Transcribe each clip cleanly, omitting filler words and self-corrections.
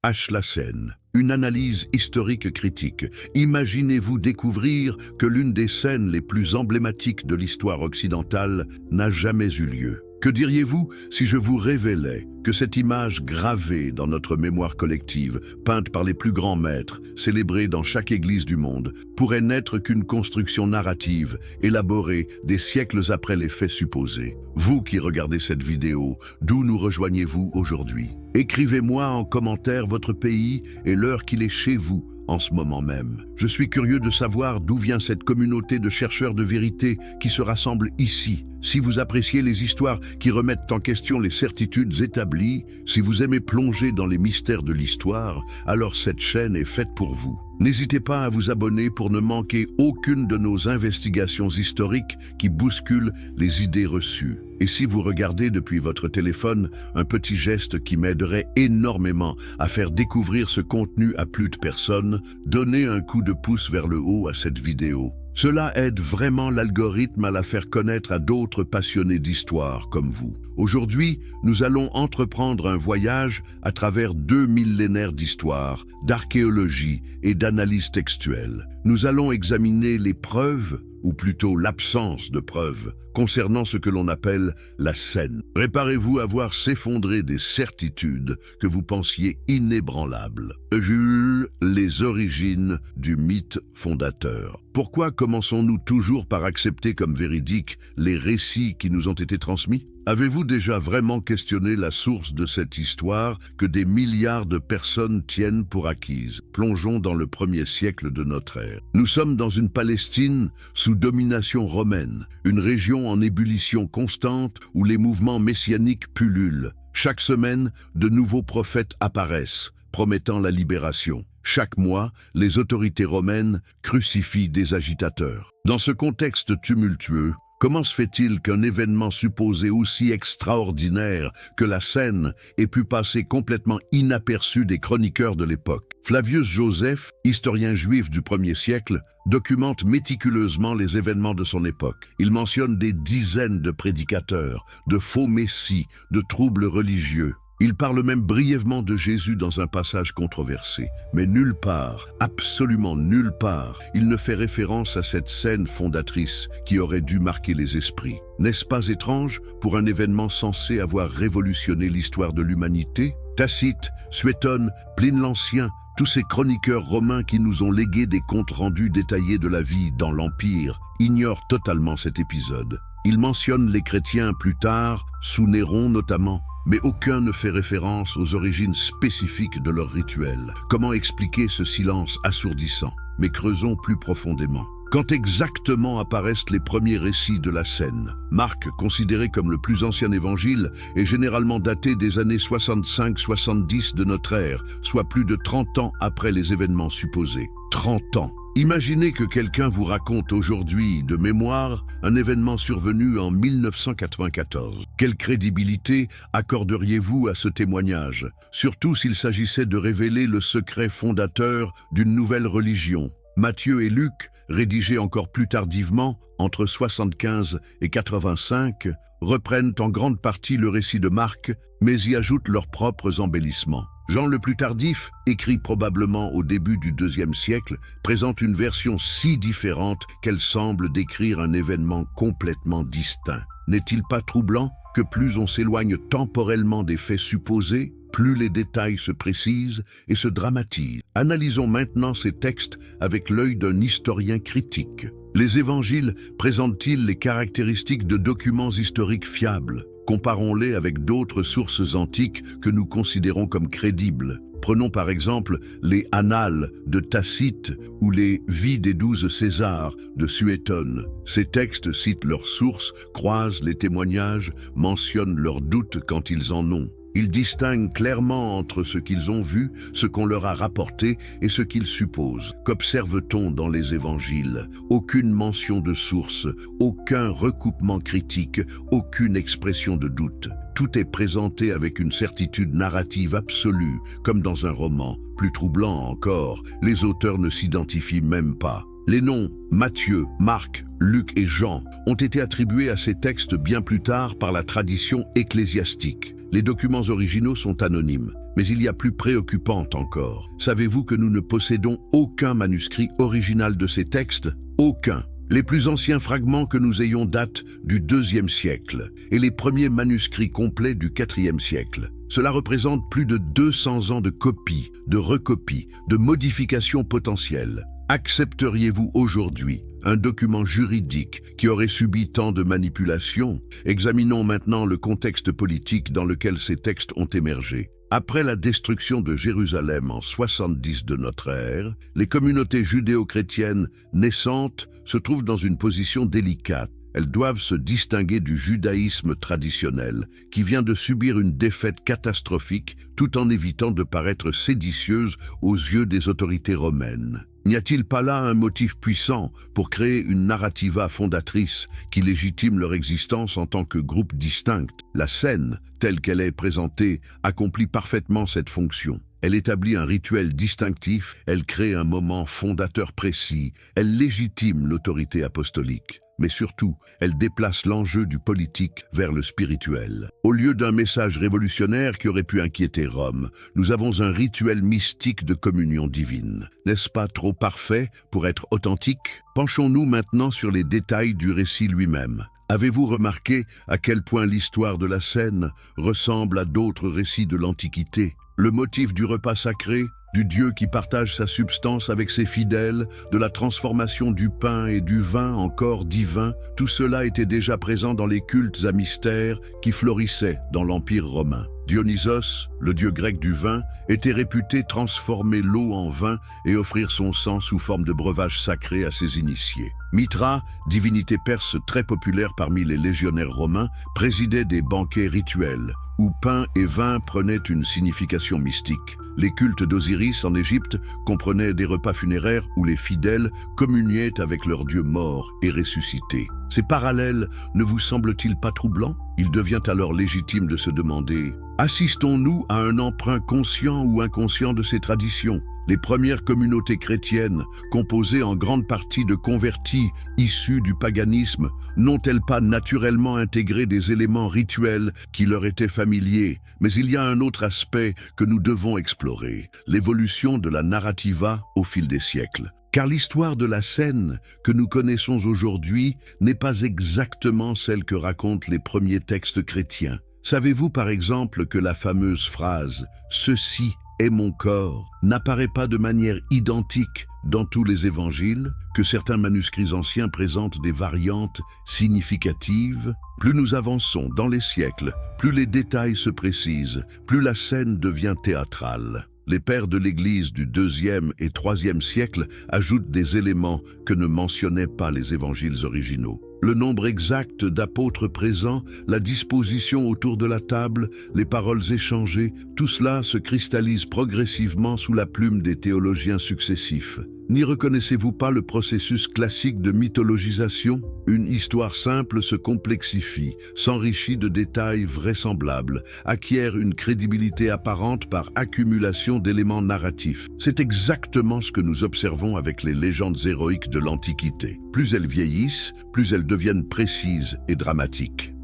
H. La Seine. Une analyse historique critique. Imaginez-vous découvrir que l'une des scènes les plus emblématiques de l'histoire occidentale n'a jamais eu lieu. Que diriez-vous si je vous révélais que cette image gravée dans notre mémoire collective, peinte par les plus grands maîtres, célébrée dans chaque église du monde, pourrait n'être qu'une construction narrative élaborée des siècles après les faits supposés? Vous qui regardez cette vidéo, d'où nous rejoignez-vous aujourd'hui? Écrivez-moi en commentaire votre pays et l'heure qu'il est chez vous en ce moment même. Je suis curieux de savoir d'où vient cette communauté de chercheurs de vérité qui se rassemble ici. Si vous appréciez les histoires qui remettent en question les certitudes établies, si vous aimez plonger dans les mystères de l'histoire, alors cette chaîne est faite pour vous. N'hésitez pas à vous abonner pour ne manquer aucune de nos investigations historiques qui bousculent les idées reçues. Et si vous regardez depuis votre téléphone, un petit geste qui m'aiderait énormément à faire découvrir ce contenu à plus de personnes, donnez un coup de pouce vers le haut à cette vidéo. Cela aide vraiment l'algorithme à la faire connaître à d'autres passionnés d'histoire comme vous. Aujourd'hui, nous allons entreprendre un voyage à travers 2 millénaires d'histoire, d'archéologie et d'analyse textuelle. Nous allons examiner les preuves, ou plutôt l'absence de preuves, concernant ce que l'on appelle la Seine. Préparez-vous à voir s'effondrer des certitudes que vous pensiez inébranlables. Jules, les origines du mythe fondateur. Pourquoi commençons-nous toujours par accepter comme véridiques les récits qui nous ont été transmis? Avez-vous déjà vraiment questionné la source de cette histoire que des milliards de personnes tiennent pour acquise? Plongeons dans le 1er siècle de notre ère. Nous sommes dans une Palestine sous domination romaine, une région en ébullition constante où les mouvements messianiques pullulent. Chaque semaine, de nouveaux prophètes apparaissent, promettant la libération. Chaque mois, les autorités romaines crucifient des agitateurs. Dans ce contexte tumultueux, comment se fait-il qu'un événement supposé aussi extraordinaire que la Seine ait pu passer complètement inaperçu des chroniqueurs de l'époque? Flavius Joseph, historien juif du 1er siècle, documente méticuleusement les événements de son époque. Il mentionne des dizaines de prédicateurs, de faux messies, de troubles religieux. Il parle même brièvement de Jésus dans un passage controversé. Mais nulle part, absolument nulle part, il ne fait référence à cette scène fondatrice qui aurait dû marquer les esprits. N'est-ce pas étrange pour un événement censé avoir révolutionné l'histoire de l'humanité? Tacite, Suétone, Pline l'Ancien, tous ces chroniqueurs romains qui nous ont légué des comptes rendus détaillés de la vie dans l'Empire ignorent totalement cet épisode. Ils mentionnent les chrétiens plus tard, sous Néron notamment, mais aucun ne fait référence aux origines spécifiques de leur rituel. Comment expliquer ce silence assourdissant? Mais creusons plus profondément. Quand exactement apparaissent les premiers récits de la Seine? Marc, considéré comme le plus ancien évangile, est généralement daté des années 65-70 de notre ère, soit plus de 30 ans après les événements supposés. 30 ans! Imaginez que quelqu'un vous raconte aujourd'hui, de mémoire, un événement survenu en 1994. Quelle crédibilité accorderiez-vous à ce témoignage, surtout s'il s'agissait de révéler le secret fondateur d'une nouvelle religion? Matthieu et Luc, rédigés encore plus tardivement, entre 75 et 85, reprennent en grande partie le récit de Marc, mais y ajoutent leurs propres embellissements. Jean le plus tardif, écrit probablement au début du IIe siècle, présente une version si différente qu'elle semble décrire un événement complètement distinct. N'est-il pas troublant que plus on s'éloigne temporellement des faits supposés, plus les détails se précisent et se dramatisent? Analysons maintenant ces textes avec l'œil d'un historien critique. Les évangiles présentent-ils les caractéristiques de documents historiques fiables? Comparons-les avec d'autres sources antiques que nous considérons comme crédibles. Prenons par exemple les Annales de Tacite ou les Vies des 12 Césars de Suétone. Ces textes citent leurs sources, croisent les témoignages, mentionnent leurs doutes quand ils en ont. Ils distinguent clairement entre ce qu'ils ont vu, ce qu'on leur a rapporté et ce qu'ils supposent. Qu'observe-t-on dans les évangiles? Aucune mention de source, aucun recoupement critique, aucune expression de doute. Tout est présenté avec une certitude narrative absolue, comme dans un roman. Plus troublant encore, les auteurs ne s'identifient même pas. Les noms Matthieu, Marc, Luc et Jean ont été attribués à ces textes bien plus tard par la tradition ecclésiastique. Les documents originaux sont anonymes, Mais il y a plus préoccupant encore. Savez-vous que nous ne possédons aucun manuscrit original de ces textes? Aucun. Les plus anciens fragments que nous ayons datent du IIe siècle et les premiers manuscrits complets du IVe siècle. Cela représente plus de 200 ans de copies, de recopies, de modifications potentielles. Accepteriez-vous aujourd'hui un document juridique qui aurait subi tant de manipulations? Examinons maintenant le contexte politique dans lequel ces textes ont émergé. Après la destruction de Jérusalem en 70 de notre ère, les communautés judéo-chrétiennes naissantes se trouvent dans une position délicate. Elles doivent se distinguer du judaïsme traditionnel, qui vient de subir une défaite catastrophique tout en évitant de paraître séditieuse aux yeux des autorités romaines. N'y a-t-il pas là un motif puissant pour créer une narrativa fondatrice qui légitime leur existence en tant que groupe distinct? La scène, telle qu'elle est présentée, accomplit parfaitement cette fonction. Elle établit un rituel distinctif, elle crée un moment fondateur précis, elle légitime l'autorité apostolique. Mais surtout, elle déplace l'enjeu du politique vers le spirituel. Au lieu d'un message révolutionnaire qui aurait pu inquiéter Rome, nous avons un rituel mystique de communion divine. N'est-ce pas trop parfait pour être authentique? Penchons-nous maintenant sur les détails du récit lui-même. Avez-vous remarqué à quel point l'histoire de la scène ressemble à d'autres récits de l'Antiquité? Le motif du repas sacré, du Dieu qui partage sa substance avec ses fidèles, de la transformation du pain et du vin en corps divin, tout cela était déjà présent dans les cultes à mystère qui florissaient dans l'Empire romain. Dionysos, le dieu grec du vin, était réputé transformer l'eau en vin et offrir son sang sous forme de breuvage sacré à ses initiés. Mithra, divinité perse très populaire parmi les légionnaires romains, présidait des banquets rituels, où pain et vin prenaient une signification mystique. Les cultes d'Osiris en Égypte comprenaient des repas funéraires où les fidèles communiaient avec leur dieu mort et ressuscité. Ces parallèles ne vous semblent-ils pas troublants? Il devient alors légitime de se demander: assistons-nous à un emprunt conscient ou inconscient de ces traditions? Les premières communautés chrétiennes, composées en grande partie de convertis issus du paganisme, n'ont-elles pas naturellement intégré des éléments rituels qui leur étaient familiers? Mais il y a un autre aspect que nous devons explorer, l'évolution de la narrativa au fil des siècles. Car l'histoire de la scène que nous connaissons aujourd'hui n'est pas exactement celle que racontent les premiers textes chrétiens. Savez-vous par exemple que la fameuse phrase « Ceci est mon corps » n'apparaît pas de manière identique dans tous les évangiles, que certains manuscrits anciens présentent des variantes significatives? Plus nous avançons dans les siècles, plus les détails se précisent, plus la scène devient théâtrale. Les pères de l'Église du IIe et IIIe siècle ajoutent des éléments que ne mentionnaient pas les évangiles originaux. Le nombre exact d'apôtres présents, la disposition autour de la table, les paroles échangées, tout cela se cristallise progressivement sous la plume des théologiens successifs. N'y reconnaissez-vous pas le processus classique de mythologisation? Une histoire simple se complexifie, s'enrichit de détails vraisemblables, acquiert une crédibilité apparente par accumulation d'éléments narratifs. C'est exactement ce que nous observons avec les légendes héroïques de l'Antiquité. Plus elles vieillissent, plus elles deviennent précises et dramatiques.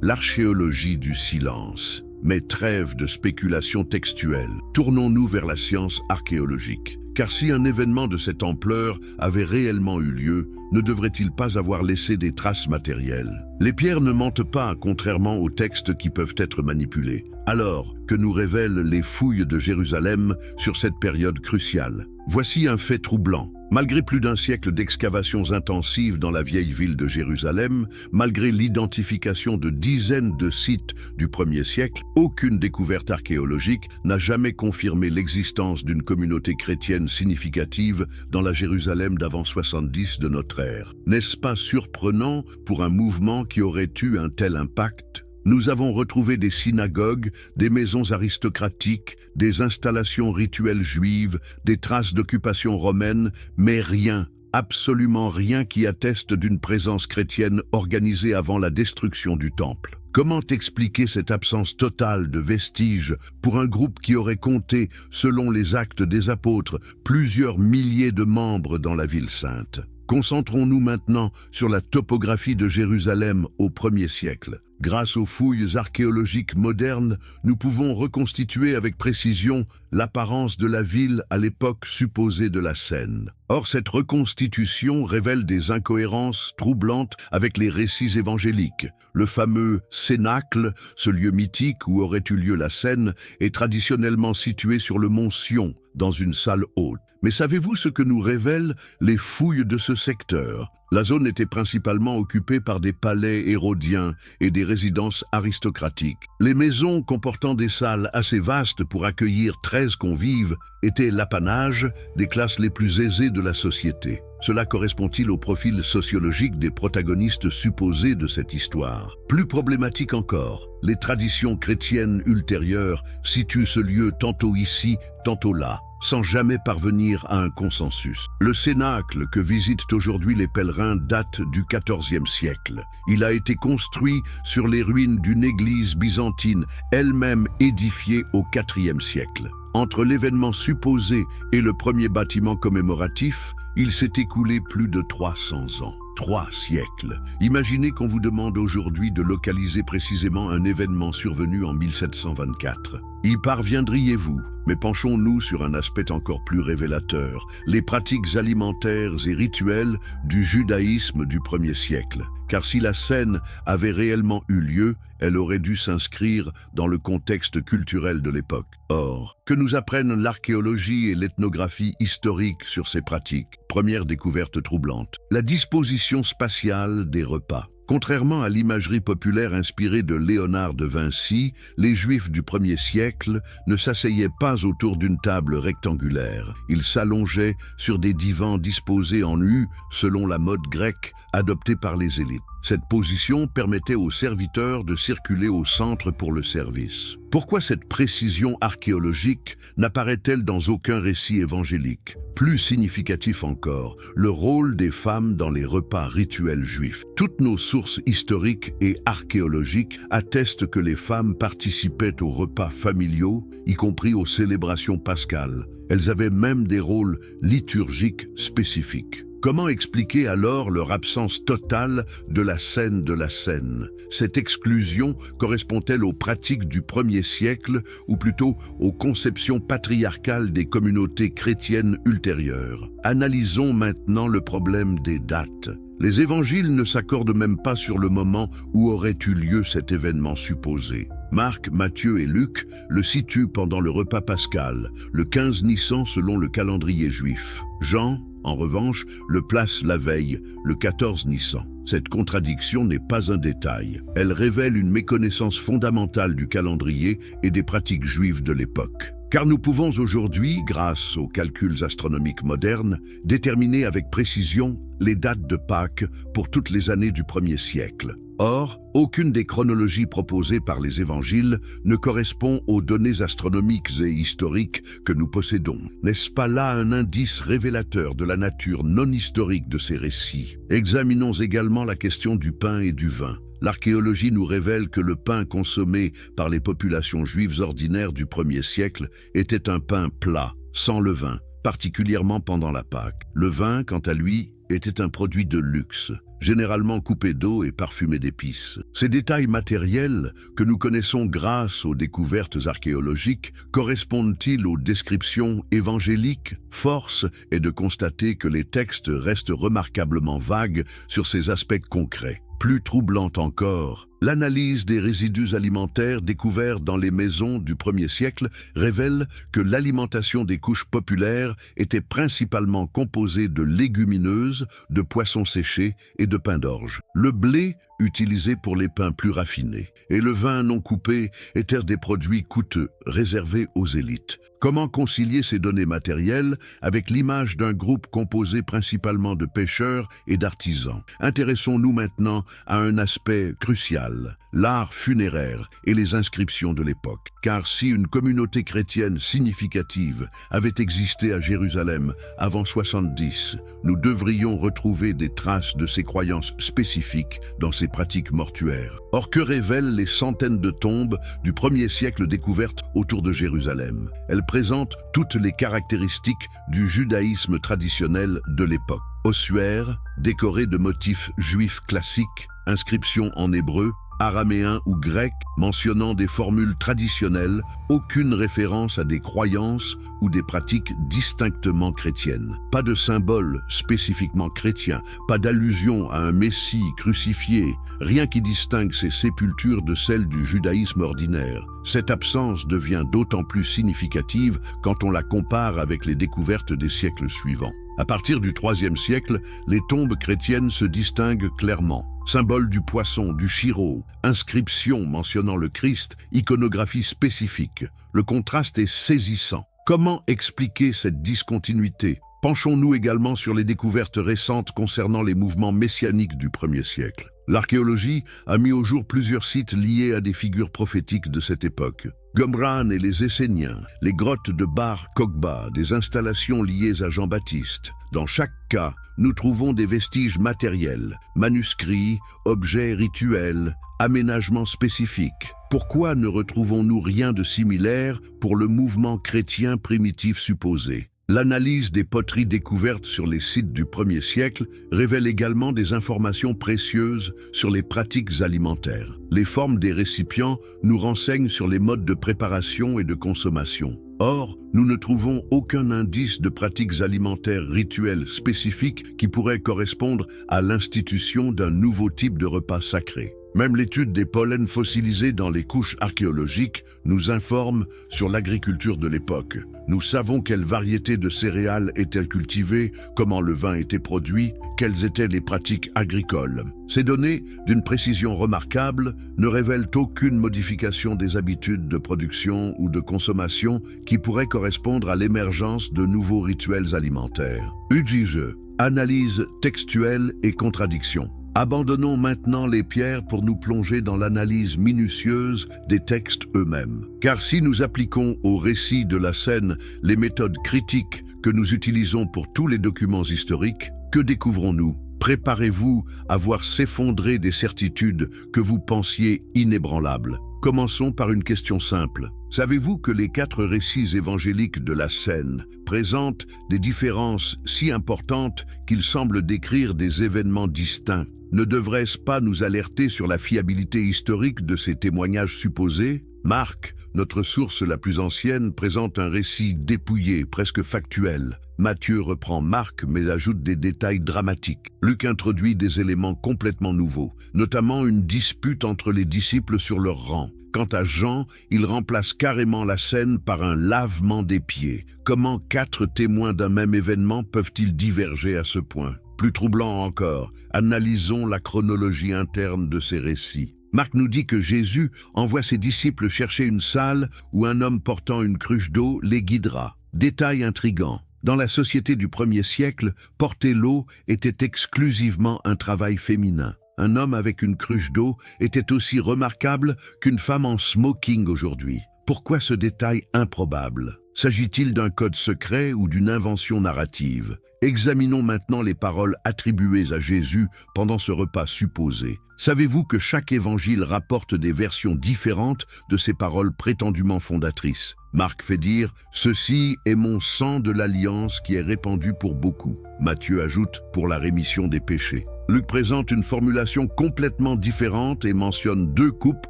L'archéologie du silence. Mais trêve de spéculation textuelle. Tournons-nous vers la science archéologique. Car si un événement de cette ampleur avait réellement eu lieu, ne devrait-il pas avoir laissé des traces matérielles? Les pierres ne mentent pas, contrairement aux textes qui peuvent être manipulés. Alors, que nous révèlent les fouilles de Jérusalem sur cette période cruciale? Voici un fait troublant. Malgré plus d'un siècle d'excavations intensives dans la vieille ville de Jérusalem, malgré l'identification de dizaines de sites du 1er siècle, aucune découverte archéologique n'a jamais confirmé l'existence d'une communauté chrétienne significative dans la Jérusalem d'avant 70 de notre ère. N'est-ce pas surprenant pour un mouvement qui aurait eu un tel impact? Nous avons retrouvé des synagogues, des maisons aristocratiques, des installations rituelles juives, des traces d'occupation romaine, mais rien, absolument rien qui atteste d'une présence chrétienne organisée avant la destruction du temple. Comment expliquer cette absence totale de vestiges pour un groupe qui aurait compté, selon les Actes des Apôtres, plusieurs milliers de membres dans la ville sainte? Concentrons-nous maintenant sur la topographie de Jérusalem au 1er siècle. Grâce aux fouilles archéologiques modernes, nous pouvons reconstituer avec précision l'apparence de la ville à l'époque supposée de la scène. Or, cette reconstitution révèle des incohérences troublantes avec les récits évangéliques. Le fameux cénacle, ce lieu mythique où aurait eu lieu la scène, est traditionnellement situé sur le mont Sion, dans une salle haute. Mais savez-vous ce que nous révèlent les fouilles de ce secteur? La zone était principalement occupée par des palais hérodiens et des résidences aristocratiques. Les maisons comportant des salles assez vastes pour accueillir 13 convives étaient l'apanage des classes les plus aisées de la société. Cela correspond-il au profil sociologique des protagonistes supposés de cette histoire? Plus problématique encore, les traditions chrétiennes ultérieures situent ce lieu tantôt ici, tantôt là, sans jamais parvenir à un consensus. Le cénacle que visitent aujourd'hui les pèlerins date du XIVe siècle. Il a été construit sur les ruines d'une église byzantine, elle-même édifiée au IVe siècle. Entre l'événement supposé et le premier bâtiment commémoratif, il s'est écoulé plus de 300 ans. 3 siècles. Imaginez qu'on vous demande aujourd'hui de localiser précisément un événement survenu en 1724. Y parviendriez-vous? Mais penchons-nous sur un aspect encore plus révélateur, les pratiques alimentaires et rituelles du judaïsme du 1er siècle. Car si la scène avait réellement eu lieu, elle aurait dû s'inscrire dans le contexte culturel de l'époque. Or, que nous apprennent l'archéologie et l'ethnographie historique sur ces pratiques? Première découverte troublante, la disposition spatiale des repas. Contrairement à l'imagerie populaire inspirée de Léonard de Vinci, les Juifs du 1er siècle ne s'asseyaient pas autour d'une table rectangulaire. Ils s'allongeaient sur des divans disposés en U selon la mode grecque adoptée par les élites. Cette position permettait aux serviteurs de circuler au centre pour le service. Pourquoi cette précision archéologique n'apparaît-elle dans aucun récit évangélique? Plus significatif encore, le rôle des femmes dans les repas rituels juifs. Toutes nos sources historiques et archéologiques attestent que les femmes participaient aux repas familiaux, y compris aux célébrations pascales. Elles avaient même des rôles liturgiques spécifiques. Comment expliquer alors leur absence totale de la scène de la scène? Cette exclusion correspond-elle aux pratiques du 1er siècle ou plutôt aux conceptions patriarcales des communautés chrétiennes ultérieures? Analysons maintenant le problème des dates. Les évangiles ne s'accordent même pas sur le moment où aurait eu lieu cet événement supposé. Marc, Matthieu et Luc le situent pendant le repas pascal, le 15 Nissan selon le calendrier juif. Jean, en revanche, le place la veille, le 14 Nissan. Cette contradiction n'est pas un détail. Elle révèle une méconnaissance fondamentale du calendrier et des pratiques juives de l'époque. Car nous pouvons aujourd'hui, grâce aux calculs astronomiques modernes, déterminer avec précision les dates de Pâques pour toutes les années du 1er siècle. Or, aucune des chronologies proposées par les évangiles ne correspond aux données astronomiques et historiques que nous possédons. N'est-ce pas là un indice révélateur de la nature non historique de ces récits? Examinons également la question du pain et du vin. L'archéologie nous révèle que le pain consommé par les populations juives ordinaires du 1er siècle était un pain plat, sans levain, particulièrement pendant la Pâque. Le vin, quant à lui, était un produit de luxe, généralement coupé d'eau et parfumé d'épices. Ces détails matériels, que nous connaissons grâce aux découvertes archéologiques, correspondent-ils aux descriptions évangéliques? Force est de constater que les textes restent remarquablement vagues sur ces aspects concrets. Plus troublante encore, l'analyse des résidus alimentaires découverts dans les maisons du 1er siècle révèle que l'alimentation des couches populaires était principalement composée de légumineuses, de poissons séchés et de pain d'orge. Le blé, utilisé pour les pains plus raffinés, et le vin non coupé étaient des produits coûteux, réservés aux élites. Comment concilier ces données matérielles avec l'image d'un groupe composé principalement de pêcheurs et d'artisans? Intéressons-nous maintenant à un aspect crucial, l'art funéraire et les inscriptions de l'époque. Car si une communauté chrétienne significative avait existé à Jérusalem avant 70, nous devrions retrouver des traces de ces croyances spécifiques dans ces pratiques mortuaires. Or, que révèlent les centaines de tombes du 1er siècle découvertes autour de Jérusalem? Elles présentent toutes les caractéristiques du judaïsme traditionnel de l'époque. Ossuaires, décorés de motifs juifs classiques, inscriptions en hébreu, araméen ou grec, mentionnant des formules traditionnelles, aucune référence à des croyances ou des pratiques distinctement chrétiennes. Pas de symbole spécifiquement chrétien, pas d'allusion à un Messie crucifié, rien qui distingue ces sépultures de celles du judaïsme ordinaire. Cette absence devient d'autant plus significative quand on la compare avec les découvertes des siècles suivants. À partir du IIIe siècle, les tombes chrétiennes se distinguent clairement. Symbole du poisson, du chiro, inscription mentionnant le Christ, iconographie spécifique. Le contraste est saisissant. Comment expliquer cette discontinuité? Penchons-nous également sur les découvertes récentes concernant les mouvements messianiques du 1er siècle. L'archéologie a mis au jour plusieurs sites liés à des figures prophétiques de cette époque. Qumran et les Esséniens, les grottes de Bar Kokhba, des installations liées à Jean-Baptiste. Dans chaque cas, nous trouvons des vestiges matériels, manuscrits, objets rituels, aménagements spécifiques. Pourquoi ne retrouvons-nous rien de similaire pour le mouvement chrétien primitif supposé? L'analyse des poteries découvertes sur les sites du 1er siècle révèle également des informations précieuses sur les pratiques alimentaires. Les formes des récipients nous renseignent sur les modes de préparation et de consommation. Or, nous ne trouvons aucun indice de pratiques alimentaires rituelles spécifiques qui pourraient correspondre à l'institution d'un nouveau type de repas sacré. Même l'étude des pollens fossilisés dans les couches archéologiques nous informe sur l'agriculture de l'époque. Nous savons quelles variétés de céréales étaient cultivées, comment le vin était produit, quelles étaient les pratiques agricoles. Ces données, d'une précision remarquable, ne révèlent aucune modification des habitudes de production ou de consommation qui pourraient correspondre à l'émergence de nouveaux rituels alimentaires. UGE, analyse textuelle et contradiction. Abandonnons maintenant les pierres pour nous plonger dans l'analyse minutieuse des textes eux-mêmes. Car si nous appliquons au récit de la scène les méthodes critiques que nous utilisons pour tous les documents historiques, que découvrons-nous? Préparez-vous à voir s'effondrer des certitudes que vous pensiez inébranlables. Commençons par une question simple. Savez-vous que les 4 récits évangéliques de la scène présentent des différences si importantes qu'ils semblent décrire des événements distincts? Ne devrait-ce pas nous alerter sur la fiabilité historique de ces témoignages supposés? Marc, notre source la plus ancienne, présente un récit dépouillé, presque factuel. Matthieu reprend Marc mais ajoute des détails dramatiques. Luc introduit des éléments complètement nouveaux, notamment une dispute entre les disciples sur leur rang. Quant à Jean, il remplace carrément la scène par un lavement des pieds. Comment 4 témoins d'un même événement peuvent-ils diverger à ce point? Plus troublant encore, analysons la chronologie interne de ces récits. Marc nous dit que Jésus envoie ses disciples chercher une salle où un homme portant une cruche d'eau les guidera. Détail intrigant. Dans la société du 1er siècle, porter l'eau était exclusivement un travail féminin. Un homme avec une cruche d'eau était aussi remarquable qu'une femme en smoking aujourd'hui. Pourquoi ce détail improbable? S'agit-il d'un code secret ou d'une invention narrative? Examinons maintenant les paroles attribuées à Jésus pendant ce repas supposé. Savez-vous que chaque évangile rapporte des versions différentes de ces paroles prétendument fondatrices? Marc fait dire « Ceci est mon sang de l'alliance qui est répandu pour beaucoup ». Matthieu ajoute « pour la rémission des péchés ». Luc présente une formulation complètement différente et mentionne 2 coupes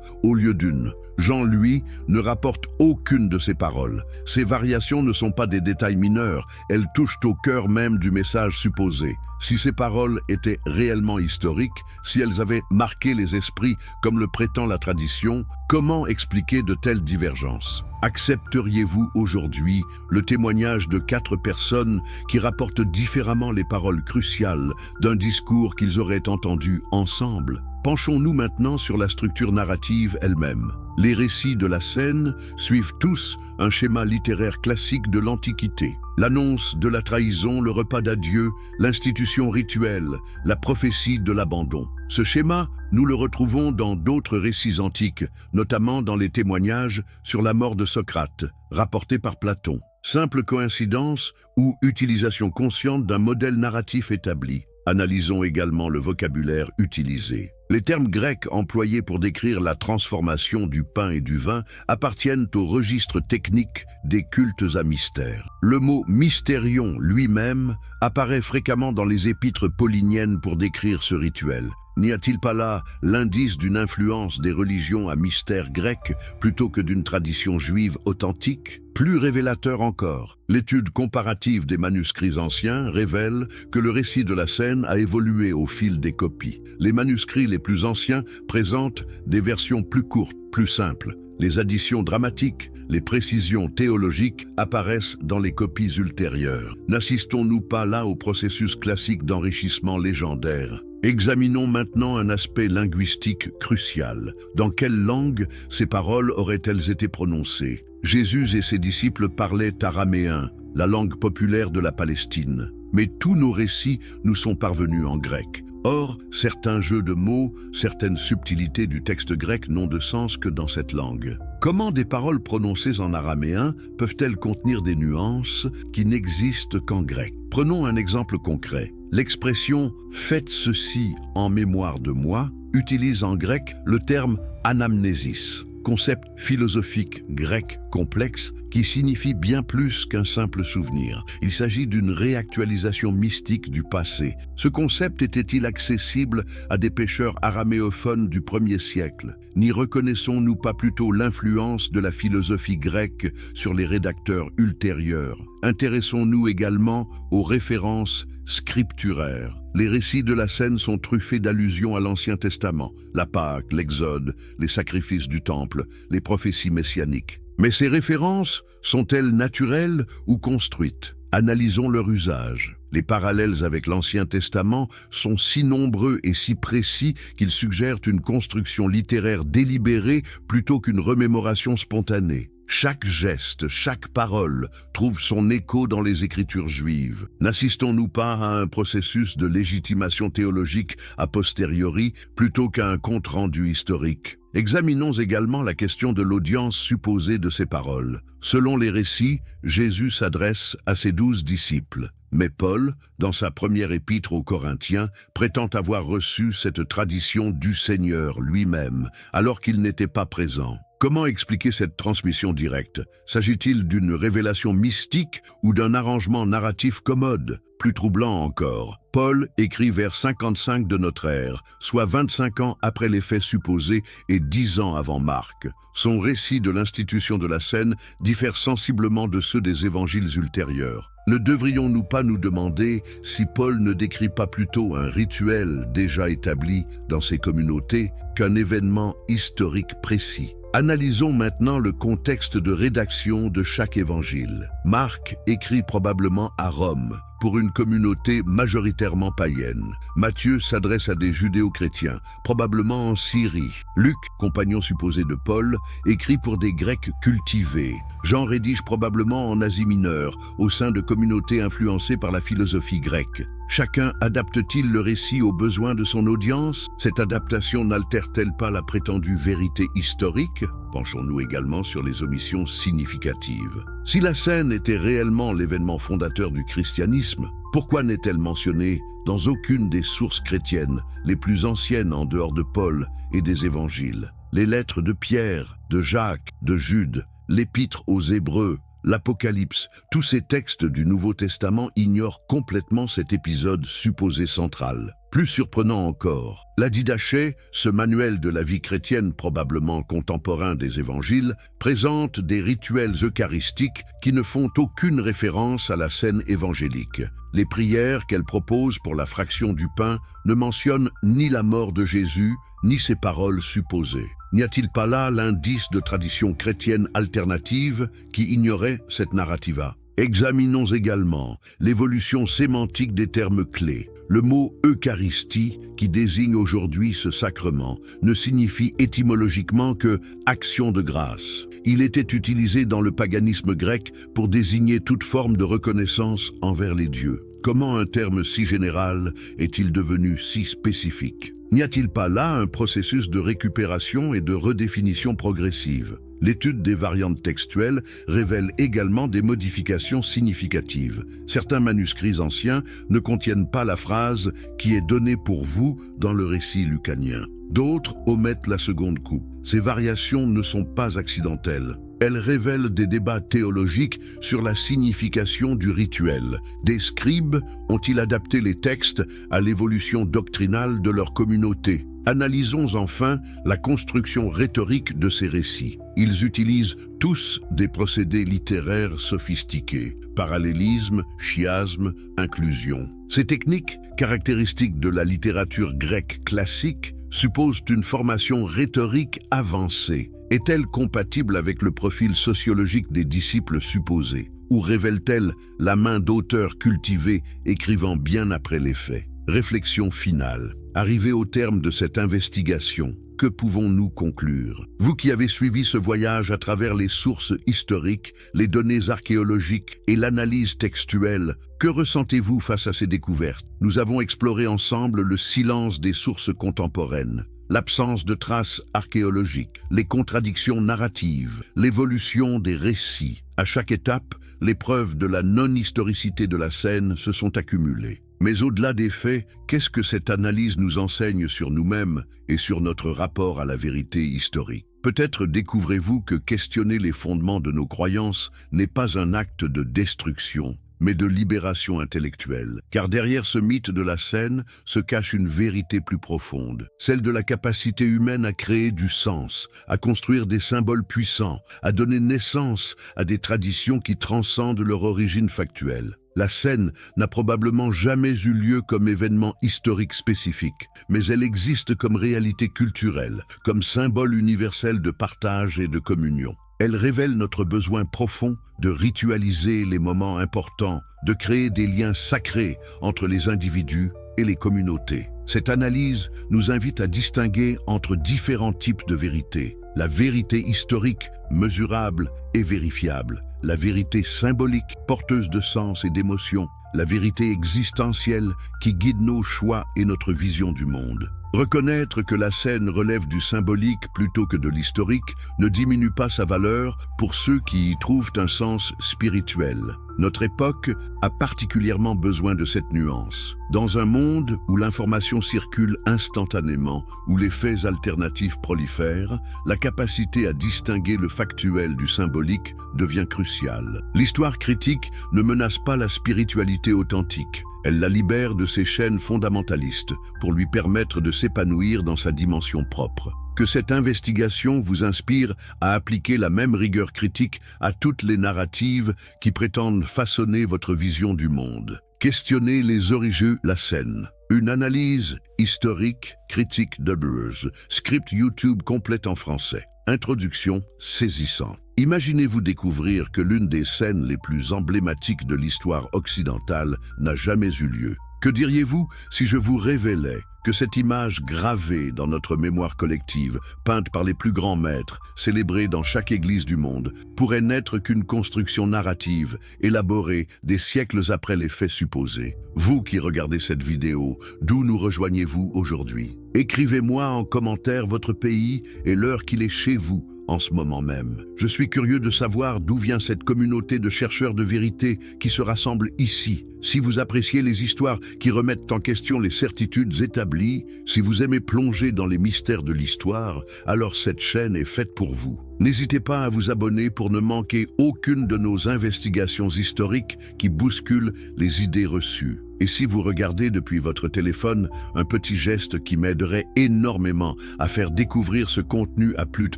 au lieu d'une. Jean, lui, ne rapporte aucune de ces paroles. Ces variations ne sont pas des détails mineurs, elles touchent au cœur même du message supposé. Si ces paroles étaient réellement historiques, si elles avaient marqué les esprits comme le prétend la tradition, comment expliquer de telles divergences? Accepteriez-vous aujourd'hui le témoignage de 4 personnes qui rapportent différemment les paroles cruciales d'un discours qu'ils auraient entendu ensemble? Penchons-nous maintenant sur la structure narrative elle-même. Les récits de la scène suivent tous un schéma littéraire classique de l'Antiquité. L'annonce de la trahison, le repas d'adieu, l'institution rituelle, la prophétie de l'abandon. Ce schéma, nous le retrouvons dans d'autres récits antiques, notamment dans les témoignages sur la mort de Socrate, rapportés par Platon. Simple coïncidence ou utilisation consciente d'un modèle narratif établi. Analysons également le vocabulaire utilisé. Les termes grecs employés pour décrire la transformation du pain et du vin appartiennent au registre technique des cultes à mystère. Le mot « mystérion » lui-même apparaît fréquemment dans les épîtres pauliniennes pour décrire ce rituel. N'y a-t-il pas là l'indice d'une influence des religions à mystère grec plutôt que d'une tradition juive authentique? Plus révélateur encore, l'étude comparative des manuscrits anciens révèle que le récit de la scène a évolué au fil des copies. Les manuscrits les plus anciens présentent des versions plus courtes, plus simples. Les additions dramatiques, les précisions théologiques apparaissent dans les copies ultérieures. N'assistons-nous pas là au processus classique d'enrichissement légendaire? Examinons maintenant un aspect linguistique crucial. Dans quelle langue ces paroles auraient-elles été prononcées? Jésus et ses disciples parlaient araméen, la langue populaire de la Palestine. Mais tous nos récits nous sont parvenus en grec. Or, certains jeux de mots, certaines subtilités du texte grec n'ont de sens que dans cette langue. Comment des paroles prononcées en araméen peuvent-elles contenir des nuances qui n'existent qu'en grec? Prenons un exemple concret. L'expression « faites ceci en mémoire de moi » utilise en grec le terme « anamnésis », concept philosophique grec complexe qui signifie bien plus qu'un simple souvenir. Il s'agit d'une réactualisation mystique du passé. Ce concept était-il accessible à des pêcheurs araméophones du 1er siècle? N'y reconnaissons-nous pas plutôt l'influence de la philosophie grecque sur les rédacteurs ultérieurs? Intéressons-nous également aux références scripturaires. Les récits de la scène sont truffés d'allusions à l'Ancien Testament, la Pâque, l'Exode, les sacrifices du Temple, les prophéties messianiques. Mais ces références sont-elles naturelles ou construites? Analysons leur usage. Les parallèles avec l'Ancien Testament sont si nombreux et si précis qu'ils suggèrent une construction littéraire délibérée plutôt qu'une remémoration spontanée. Chaque geste, chaque parole trouve son écho dans les Écritures juives. N'assistons-nous pas à un processus de légitimation théologique a posteriori plutôt qu'à un compte-rendu historique? Examinons également la question de l'audience supposée de ces paroles. Selon les récits, Jésus s'adresse à ses 12 disciples. Mais Paul, dans sa première épître aux Corinthiens, prétend avoir reçu cette tradition du Seigneur lui-même, alors qu'il n'était pas présent. Comment expliquer cette transmission directe? S'agit-il d'une révélation mystique ou d'un arrangement narratif commode? Plus troublant encore, Paul écrit vers 55 de notre ère, soit 25 ans après les faits supposés et 10 ans avant Marc. Son récit de l'institution de la scène diffère sensiblement de ceux des évangiles ultérieurs. Ne devrions-nous pas nous demander si Paul ne décrit pas plutôt un rituel déjà établi dans ces communautés qu'un événement historique précis? Analysons maintenant le contexte de rédaction de chaque évangile. Marc écrit probablement à Rome, pour une communauté majoritairement païenne. Matthieu s'adresse à des judéo-chrétiens, probablement en Syrie. Luc, compagnon supposé de Paul, écrit pour des Grecs cultivés. Jean rédige probablement en Asie mineure, au sein de communautés influencées par la philosophie grecque. Chacun adapte-t-il le récit aux besoins de son audience? Cette adaptation n'altère-t-elle pas la prétendue vérité historique? Penchons-nous également sur les omissions significatives. Si la scène était réellement l'événement fondateur du christianisme, pourquoi n'est-elle mentionnée dans aucune des sources chrétiennes, les plus anciennes en dehors de Paul et des évangiles? Les lettres de Pierre, de Jacques, de Jude, l'épître aux Hébreux, l'Apocalypse, tous ces textes du Nouveau Testament ignorent complètement cet épisode supposé central. Plus surprenant encore, la Didaché, ce manuel de la vie chrétienne probablement contemporain des évangiles, présente des rituels eucharistiques qui ne font aucune référence à la scène évangélique. Les prières qu'elle propose pour la fraction du pain ne mentionnent ni la mort de Jésus, ni ses paroles supposées. N'y a-t-il pas là l'indice de tradition chrétienne alternative qui ignorait cette narrativa? Examinons également l'évolution sémantique des termes clés. Le mot « Eucharistie » qui désigne aujourd'hui ce sacrement ne signifie étymologiquement que « action de grâce ». Il était utilisé dans le paganisme grec pour désigner toute forme de reconnaissance envers les dieux. Comment un terme si général est-il devenu si spécifique? N'y a-t-il pas là un processus de récupération et de redéfinition progressive? L'étude des variantes textuelles révèle également des modifications significatives. Certains manuscrits anciens ne contiennent pas la phrase « qui est donnée pour vous » dans le récit lucanien. D'autres omettent la seconde coupe. Ces variations ne sont pas accidentelles. Elle révèle des débats théologiques sur la signification du rituel. Des scribes ont-ils adapté les textes à l'évolution doctrinale de leur communauté? Analysons enfin la construction rhétorique de ces récits. Ils utilisent tous des procédés littéraires sophistiqués: parallélisme, chiasme, inclusion. Ces techniques, caractéristiques de la littérature grecque classique, supposent une formation rhétorique avancée. Est-elle compatible avec le profil sociologique des disciples supposés? Ou révèle-t-elle la main d'auteurs cultivés écrivant bien après les faits? Réflexion finale. Arrivé au terme de cette investigation, que pouvons-nous conclure? Vous qui avez suivi ce voyage à travers les sources historiques, les données archéologiques et l'analyse textuelle, que ressentez-vous face à ces découvertes? Nous avons exploré ensemble le silence des sources contemporaines, l'absence de traces archéologiques, les contradictions narratives, l'évolution des récits. À chaque étape, les preuves de la non-historicité de la scène se sont accumulées. Mais au-delà des faits, qu'est-ce que cette analyse nous enseigne sur nous-mêmes et sur notre rapport à la vérité historique? Peut-être découvrez-vous que questionner les fondements de nos croyances n'est pas un acte de destruction, mais de libération intellectuelle. Car derrière ce mythe de la scène se cache une vérité plus profonde, celle de la capacité humaine à créer du sens, à construire des symboles puissants, à donner naissance à des traditions qui transcendent leur origine factuelle. La scène n'a probablement jamais eu lieu comme événement historique spécifique, mais elle existe comme réalité culturelle, comme symbole universel de partage et de communion. Elle révèle notre besoin profond de ritualiser les moments importants, de créer des liens sacrés entre les individus et les communautés. Cette analyse nous invite à distinguer entre différents types de vérités: la vérité historique, mesurable et vérifiable; la vérité symbolique, porteuse de sens et d'émotion; la vérité existentielle qui guide nos choix et notre vision du monde. Reconnaître que la scène relève du symbolique plutôt que de l'historique ne diminue pas sa valeur pour ceux qui y trouvent un sens spirituel. Notre époque a particulièrement besoin de cette nuance. Dans un monde où l'information circule instantanément, où les faits alternatifs prolifèrent, la capacité à distinguer le factuel du symbolique devient cruciale. L'histoire critique ne menace pas la spiritualité authentique. Elle la libère de ses chaînes fondamentalistes pour lui permettre de s'épanouir dans sa dimension propre. Que cette investigation vous inspire à appliquer la même rigueur critique à toutes les narratives qui prétendent façonner votre vision du monde. Questionnez les origines, la scène. Une analyse historique, critique de Bruce. Script YouTube complète en français. Introduction saisissante. Imaginez-vous découvrir que l'une des scènes les plus emblématiques de l'histoire occidentale n'a jamais eu lieu. Que diriez-vous si je vous révélais que cette image gravée dans notre mémoire collective, peinte par les plus grands maîtres, célébrée dans chaque église du monde, pourrait n'être qu'une construction narrative, élaborée des siècles après les faits supposés? Vous qui regardez cette vidéo, d'où nous rejoignez-vous aujourd'hui? Écrivez-moi en commentaire votre pays et l'heure qu'il est chez vous en ce moment même. Je suis curieux de savoir d'où vient cette communauté de chercheurs de vérité qui se rassemble ici. Si vous appréciez les histoires qui remettent en question les certitudes établies, si vous aimez plonger dans les mystères de l'histoire, alors cette chaîne est faite pour vous. N'hésitez pas à vous abonner pour ne manquer aucune de nos investigations historiques qui bousculent les idées reçues. Et si vous regardez depuis votre téléphone, un petit geste qui m'aiderait énormément à faire découvrir ce contenu à plus de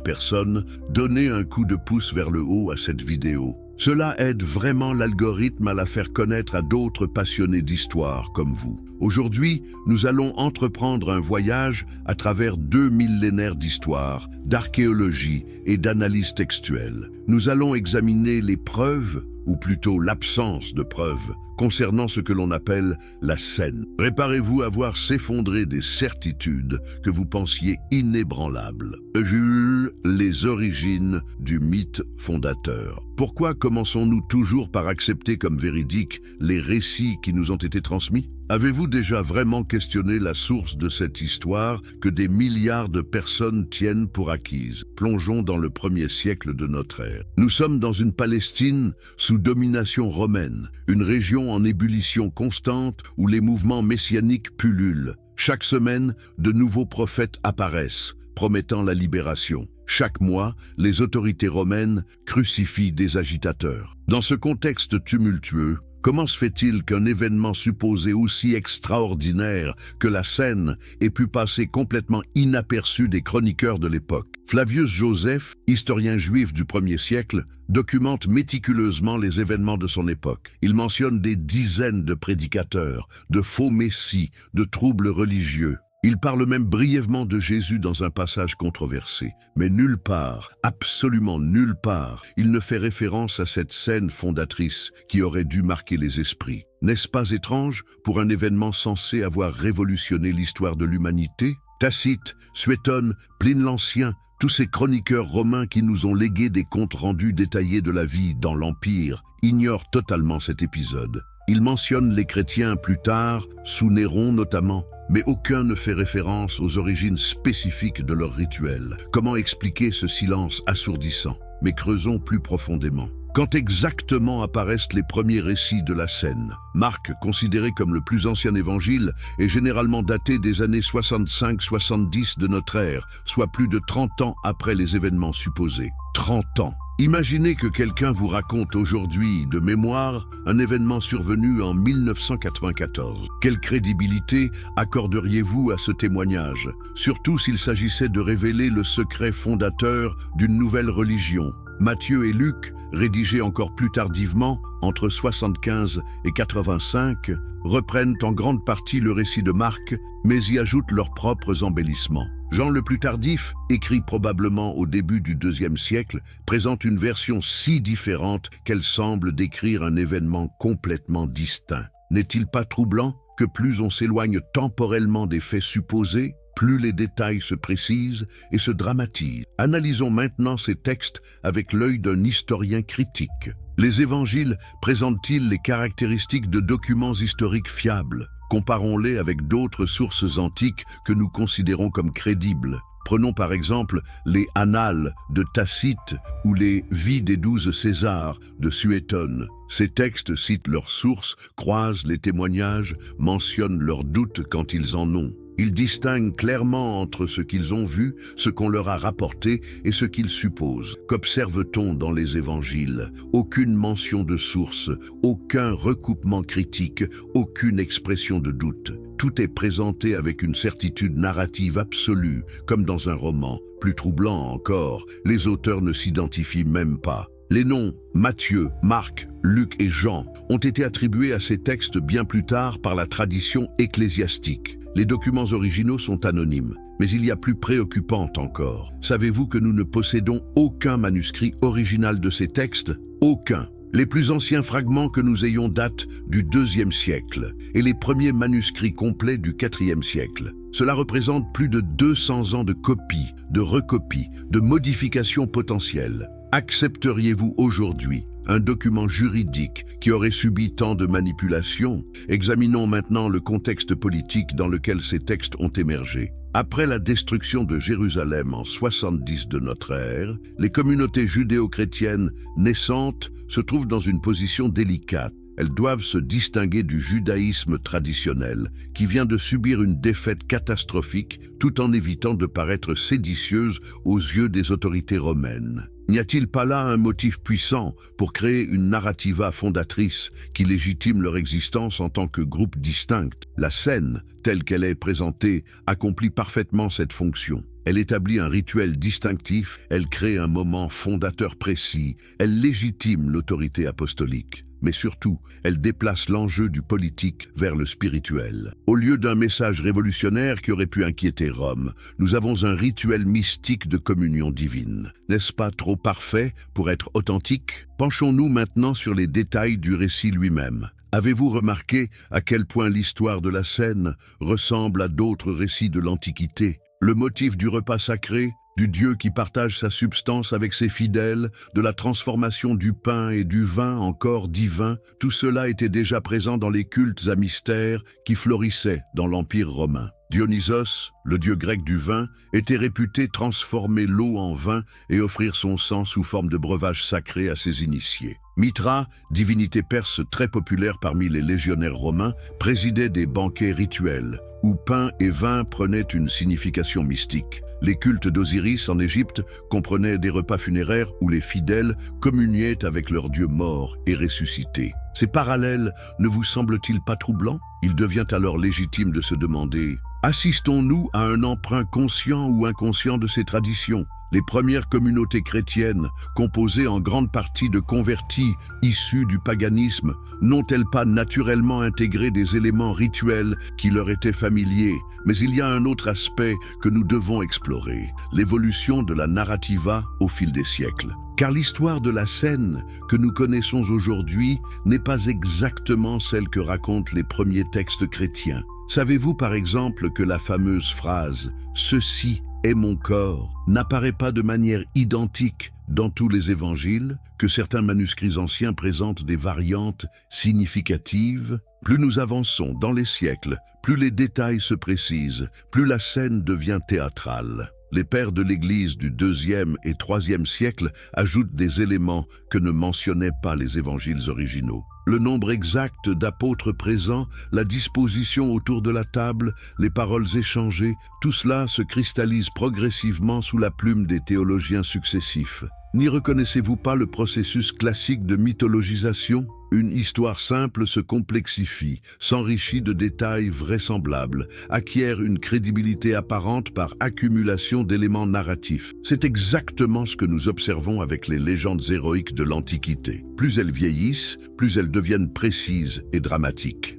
personnes, donnez un coup de pouce vers le haut à cette vidéo. Cela aide vraiment l'algorithme à la faire connaître à d'autres passionnés d'histoire comme vous. Aujourd'hui, nous allons entreprendre un voyage à travers 2 millénaires d'histoire, d'archéologie et d'analyse textuelle. Nous allons examiner les preuves, ou plutôt l'absence de preuves, concernant ce que l'on appelle la scène. Préparez-vous à voir s'effondrer des certitudes que vous pensiez inébranlables. Jules, les origines du mythe fondateur. Pourquoi commençons-nous toujours par accepter comme véridiques les récits qui nous ont été transmis? Avez-vous déjà vraiment questionné la source de cette histoire que des milliards de personnes tiennent pour acquise? Plongeons dans le 1er siècle de notre ère. Nous sommes dans une Palestine sous domination romaine, une région en ébullition constante où les mouvements messianiques pullulent. Chaque semaine, de nouveaux prophètes apparaissent, promettant la libération. Chaque mois, les autorités romaines crucifient des agitateurs. Dans ce contexte tumultueux, comment se fait-il qu'un événement supposé aussi extraordinaire que la scène ait pu passer complètement inaperçu des chroniqueurs de l'époque? Flavius Joseph, historien juif du 1er siècle, documente méticuleusement les événements de son époque. Il mentionne des dizaines de prédicateurs, de faux messies, de troubles religieux. Il parle même brièvement de Jésus dans un passage controversé. Mais nulle part, absolument nulle part, il ne fait référence à cette scène fondatrice qui aurait dû marquer les esprits. N'est-ce pas étrange pour un événement censé avoir révolutionné l'histoire de l'humanité? Tacite, Suétone, Pline l'Ancien, tous ces chroniqueurs romains qui nous ont légué des comptes rendus détaillés de la vie dans l'Empire ignorent totalement cet épisode. Ils mentionnent les chrétiens plus tard, sous Néron notamment, mais aucun ne fait référence aux origines spécifiques de leur rituel. Comment expliquer ce silence assourdissant? Mais creusons plus profondément. Quand exactement apparaissent les premiers récits de la scène? Marc, considéré comme le plus ancien évangile, est généralement daté des années 65-70 de notre ère, soit plus de 30 ans après les événements supposés. 30 ans. Imaginez que quelqu'un vous raconte aujourd'hui, de mémoire, un événement survenu en 1994. Quelle crédibilité accorderiez-vous à ce témoignage? Surtout s'il s'agissait de révéler le secret fondateur d'une nouvelle religion. Matthieu et Luc, rédigés encore plus tardivement, entre 75 et 85, reprennent en grande partie le récit de Marc, mais y ajoutent leurs propres embellissements. Jean le plus tardif, écrit probablement au début du IIe siècle, présente une version si différente qu'elle semble décrire un événement complètement distinct. N'est-il pas troublant que plus on s'éloigne temporellement des faits supposés, plus les détails se précisent et se dramatisent? Analysons maintenant ces textes avec l'œil d'un historien critique. Les évangiles présentent-ils les caractéristiques de documents historiques fiables? Comparons-les avec d'autres sources antiques que nous considérons comme crédibles. Prenons par exemple les Annales de Tacite ou les Vies des 12 Césars de Suétone. Ces textes citent leurs sources, croisent les témoignages, mentionnent leurs doutes quand ils en ont. Ils distinguent clairement entre ce qu'ils ont vu, ce qu'on leur a rapporté et ce qu'ils supposent. Qu'observe-t-on dans les évangiles? Aucune mention de source, aucun recoupement critique, aucune expression de doute. Tout est présenté avec une certitude narrative absolue, comme dans un roman. Plus troublant encore, les auteurs ne s'identifient même pas. Les noms Matthieu, Marc, Luc et Jean ont été attribués à ces textes bien plus tard par la tradition ecclésiastique. Les documents originaux sont anonymes, mais il y a plus préoccupant encore. Savez-vous que nous ne possédons aucun manuscrit original de ces textes? Aucun. Les plus anciens fragments que nous ayons datent du IIe siècle et les premiers manuscrits complets du IVe siècle. Cela représente plus de 200 ans de copies, de recopies, de modifications potentielles. Accepteriez-vous aujourd'hui un document juridique qui aurait subi tant de manipulations? Examinons maintenant le contexte politique dans lequel ces textes ont émergé. Après la destruction de Jérusalem en 70 de notre ère, les communautés judéo-chrétiennes naissantes se trouvent dans une position délicate. Elles doivent se distinguer du judaïsme traditionnel, qui vient de subir une défaite catastrophique tout en évitant de paraître séditieuse aux yeux des autorités romaines. N'y a-t-il pas là un motif puissant pour créer une narrativa fondatrice qui légitime leur existence en tant que groupe distinct? La scène, telle qu'elle est présentée, accomplit parfaitement cette fonction. Elle établit un rituel distinctif, elle crée un moment fondateur précis, elle légitime l'autorité apostolique. Mais surtout, elle déplace l'enjeu du politique vers le spirituel. Au lieu d'un message révolutionnaire qui aurait pu inquiéter Rome, nous avons un rituel mystique de communion divine. N'est-ce pas trop parfait pour être authentique? Penchons-nous maintenant sur les détails du récit lui-même. Avez-vous remarqué à quel point l'histoire de la scène ressemble à d'autres récits de l'Antiquité? Le motif du repas sacré, du Dieu qui partage sa substance avec ses fidèles, de la transformation du pain et du vin en corps divin, tout cela était déjà présent dans les cultes à mystère qui florissaient dans l'Empire romain. Dionysos, le dieu grec du vin, était réputé transformer l'eau en vin et offrir son sang sous forme de breuvage sacré à ses initiés. Mitra, divinité perse très populaire parmi les légionnaires romains, présidait des banquets rituels, où pain et vin prenaient une signification mystique. Les cultes d'Osiris en Égypte comprenaient des repas funéraires où les fidèles communiaient avec leur dieu mort et ressuscité. Ces parallèles ne vous semblent-ils pas troublants? Il devient alors légitime de se demander: assistons-nous à un emprunt conscient ou inconscient de ces traditions? Les premières communautés chrétiennes, composées en grande partie de convertis issus du paganisme, n'ont-elles pas naturellement intégré des éléments rituels qui leur étaient familiers? Mais il y a un autre aspect que nous devons explorer, l'évolution de la narrativa au fil des siècles. Car l'histoire de la scène que nous connaissons aujourd'hui n'est pas exactement celle que racontent les premiers textes chrétiens. Savez-vous par exemple que la fameuse phrase « Ceci est mon corps » n'apparaît pas de manière identique dans tous les évangiles, que certains manuscrits anciens présentent des variantes significatives? Plus nous avançons dans les siècles, plus les détails se précisent, plus la scène devient théâtrale. Les pères de l'Église du IIe et IIIe siècle ajoutent des éléments que ne mentionnaient pas les évangiles originaux. Le nombre exact d'apôtres présents, la disposition autour de la table, les paroles échangées, tout cela se cristallise progressivement sous la plume des théologiens successifs. N'y reconnaissez-vous pas le processus classique de mythologisation? Une histoire simple se complexifie, s'enrichit de détails vraisemblables, acquiert une crédibilité apparente par accumulation d'éléments narratifs. C'est exactement ce que nous observons avec les légendes héroïques de l'Antiquité. Plus elles vieillissent, plus elles deviennent précises et dramatiques.